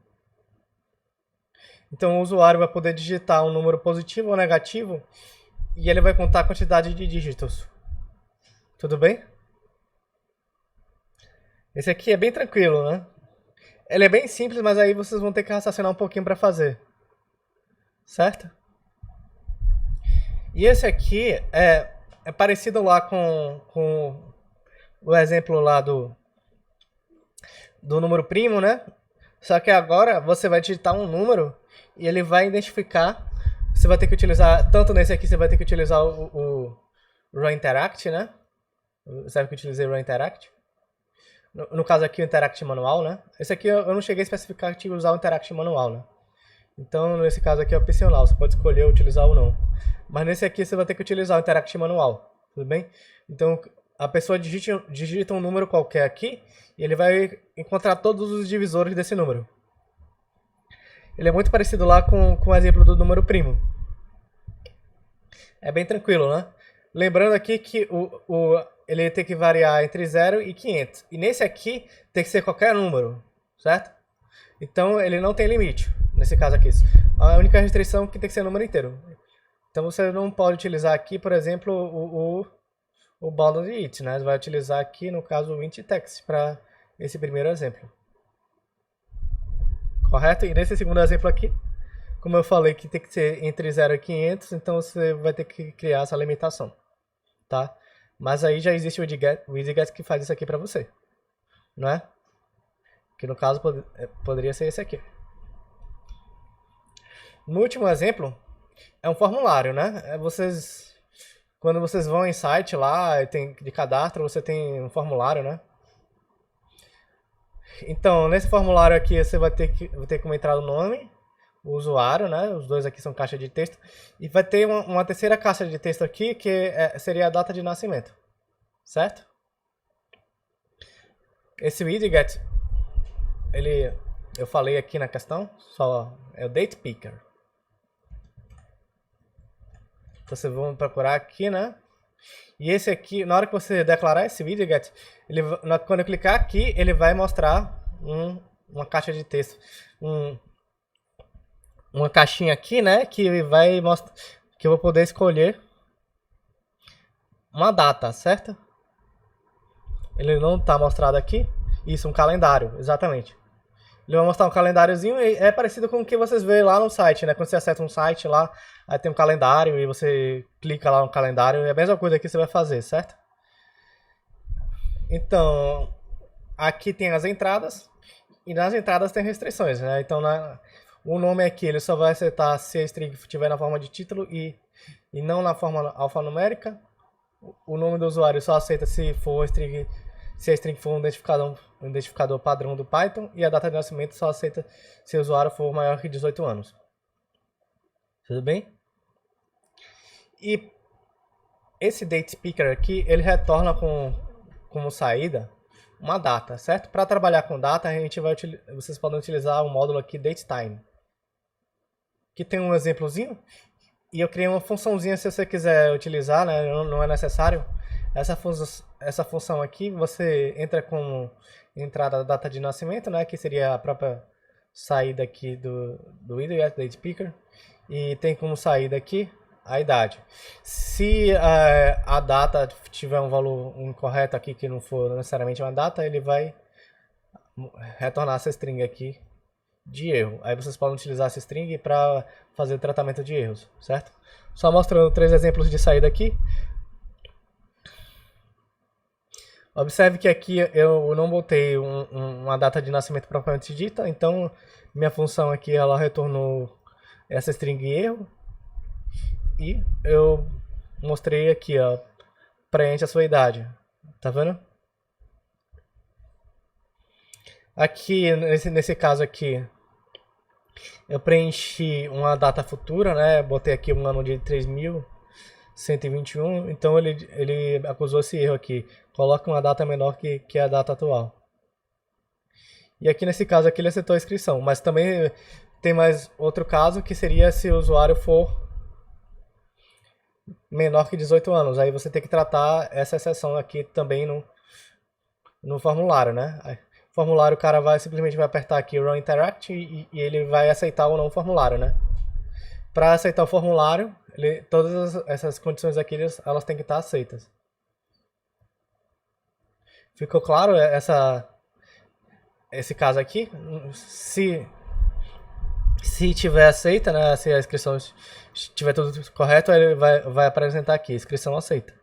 Speaker 3: Então o usuário vai poder digitar um número positivo ou negativo e ele vai contar a quantidade de dígitos. Tudo bem? Esse aqui é bem tranquilo, né? Ele é bem simples, mas aí vocês vão ter que raciocinar um pouquinho para fazer. Certo? E esse aqui é parecido lá com o exemplo lá do número primo, né? Só que agora você vai digitar um número e ele vai identificar. Você vai ter que utilizar, tanto nesse aqui, você vai ter que utilizar o Raw Interact, né? Sabe que eu utilizei o Raw Interact? No caso aqui, o Interact manual, né? Esse aqui eu não cheguei a especificar que usar o Interact manual, né? Então, nesse caso aqui é opcional, você pode escolher utilizar ou não. Mas nesse aqui você vai ter que utilizar o Interact manual, tudo bem? Então, a pessoa digita um número qualquer aqui e ele vai encontrar todos os divisores desse número. Ele é muito parecido lá com o exemplo do número primo. É bem tranquilo, né? Lembrando aqui que ele tem que variar entre 0 e 500. E nesse aqui tem que ser qualquer número, certo? Então ele não tem limite, nesse caso aqui. A única restrição é que tem que ser número inteiro. Então você não pode utilizar aqui, por exemplo, o bounded int, né? Você vai utilizar aqui, no caso, o int text para esse primeiro exemplo. Correto? E nesse segundo exemplo aqui, como eu falei que tem que ser entre 0 e 500, então você vai ter que criar essa limitação, tá? Mas aí já existe o EasyGet que faz isso aqui para você, não é? Que no caso poderia ser esse aqui. No último exemplo, é um formulário, né? Quando vocês vão em site lá, tem de cadastro, você tem um formulário, né? Então, nesse formulário aqui, você vai ter como entrar o nome, o usuário, né? Os dois aqui são caixa de texto. E vai ter uma terceira caixa de texto aqui, que seria a data de nascimento. Certo? Esse widget, eu falei aqui na questão, só é o date picker. Vocês vão procurar aqui, né? E esse aqui, na hora que você declarar esse widget, quando eu clicar aqui, ele vai mostrar uma caixa de texto. Uma caixinha aqui, né? Que vai mostrar que eu vou poder escolher uma data, certo? Ele não está mostrado aqui. Isso, um calendário, exatamente. Ele vai mostrar um calendáriozinho e é parecido com o que vocês veem lá no site, né? Quando você acessa um site lá, aí tem um calendário e você clica lá no calendário. É a mesma coisa que você vai fazer, certo? Então, aqui tem as entradas e nas entradas tem restrições, né? Então, o nome aqui ele só vai aceitar se a string estiver na forma de título e não na forma alfanumérica. O nome do usuário só aceita se a string for um identificador padrão do Python, e a data de nascimento só aceita se o usuário for maior que 18 anos. Tudo bem? E esse date picker aqui, ele retorna como saída uma data, certo? Para trabalhar com data, vocês podem utilizar o módulo aqui datetime, que tem um exemplozinho, e eu criei uma funçãozinha se você quiser utilizar, né? Não é necessário. Essa função aqui, você entra com entrada da data de nascimento, né? Que seria a própria saída aqui do widget, date picker. E tem como saída aqui a idade. Se a data tiver um valor incorreto aqui, que não for necessariamente uma data, ele vai retornar essa string aqui de erro. Aí vocês podem utilizar essa string para fazer o tratamento de erros, certo? Só mostrando 3 exemplos de saída aqui. Observe que aqui eu não botei uma data de nascimento propriamente dita, então minha função aqui ela retornou essa string erro. E eu mostrei aqui, ó, preenche a sua idade. Tá vendo? Aqui, nesse caso aqui, eu preenchi uma data futura, né? Botei aqui um ano de 3121, então ele acusou esse erro aqui. Coloca uma data menor que a data atual. E aqui nesse caso aqui ele aceitou a inscrição, mas também tem mais outro caso que seria se o usuário for menor que 18 anos. Aí você tem que tratar essa exceção aqui também no formulário, né? O formulário o cara simplesmente vai apertar aqui Run Interact e ele vai aceitar ou não o formulário, né? Para aceitar o formulário, todas essas condições aqui elas têm que estar aceitas. Ficou claro esse caso aqui? Se tiver aceita, né, se a inscrição estiver tudo correto, ele vai apresentar aqui, inscrição aceita.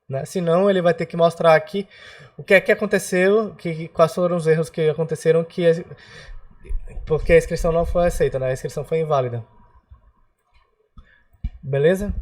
Speaker 3: Né? Se não, ele vai ter que mostrar aqui o que é que aconteceu, quais foram os erros que aconteceram, porque a inscrição não foi aceita, né? A inscrição foi inválida. Beleza?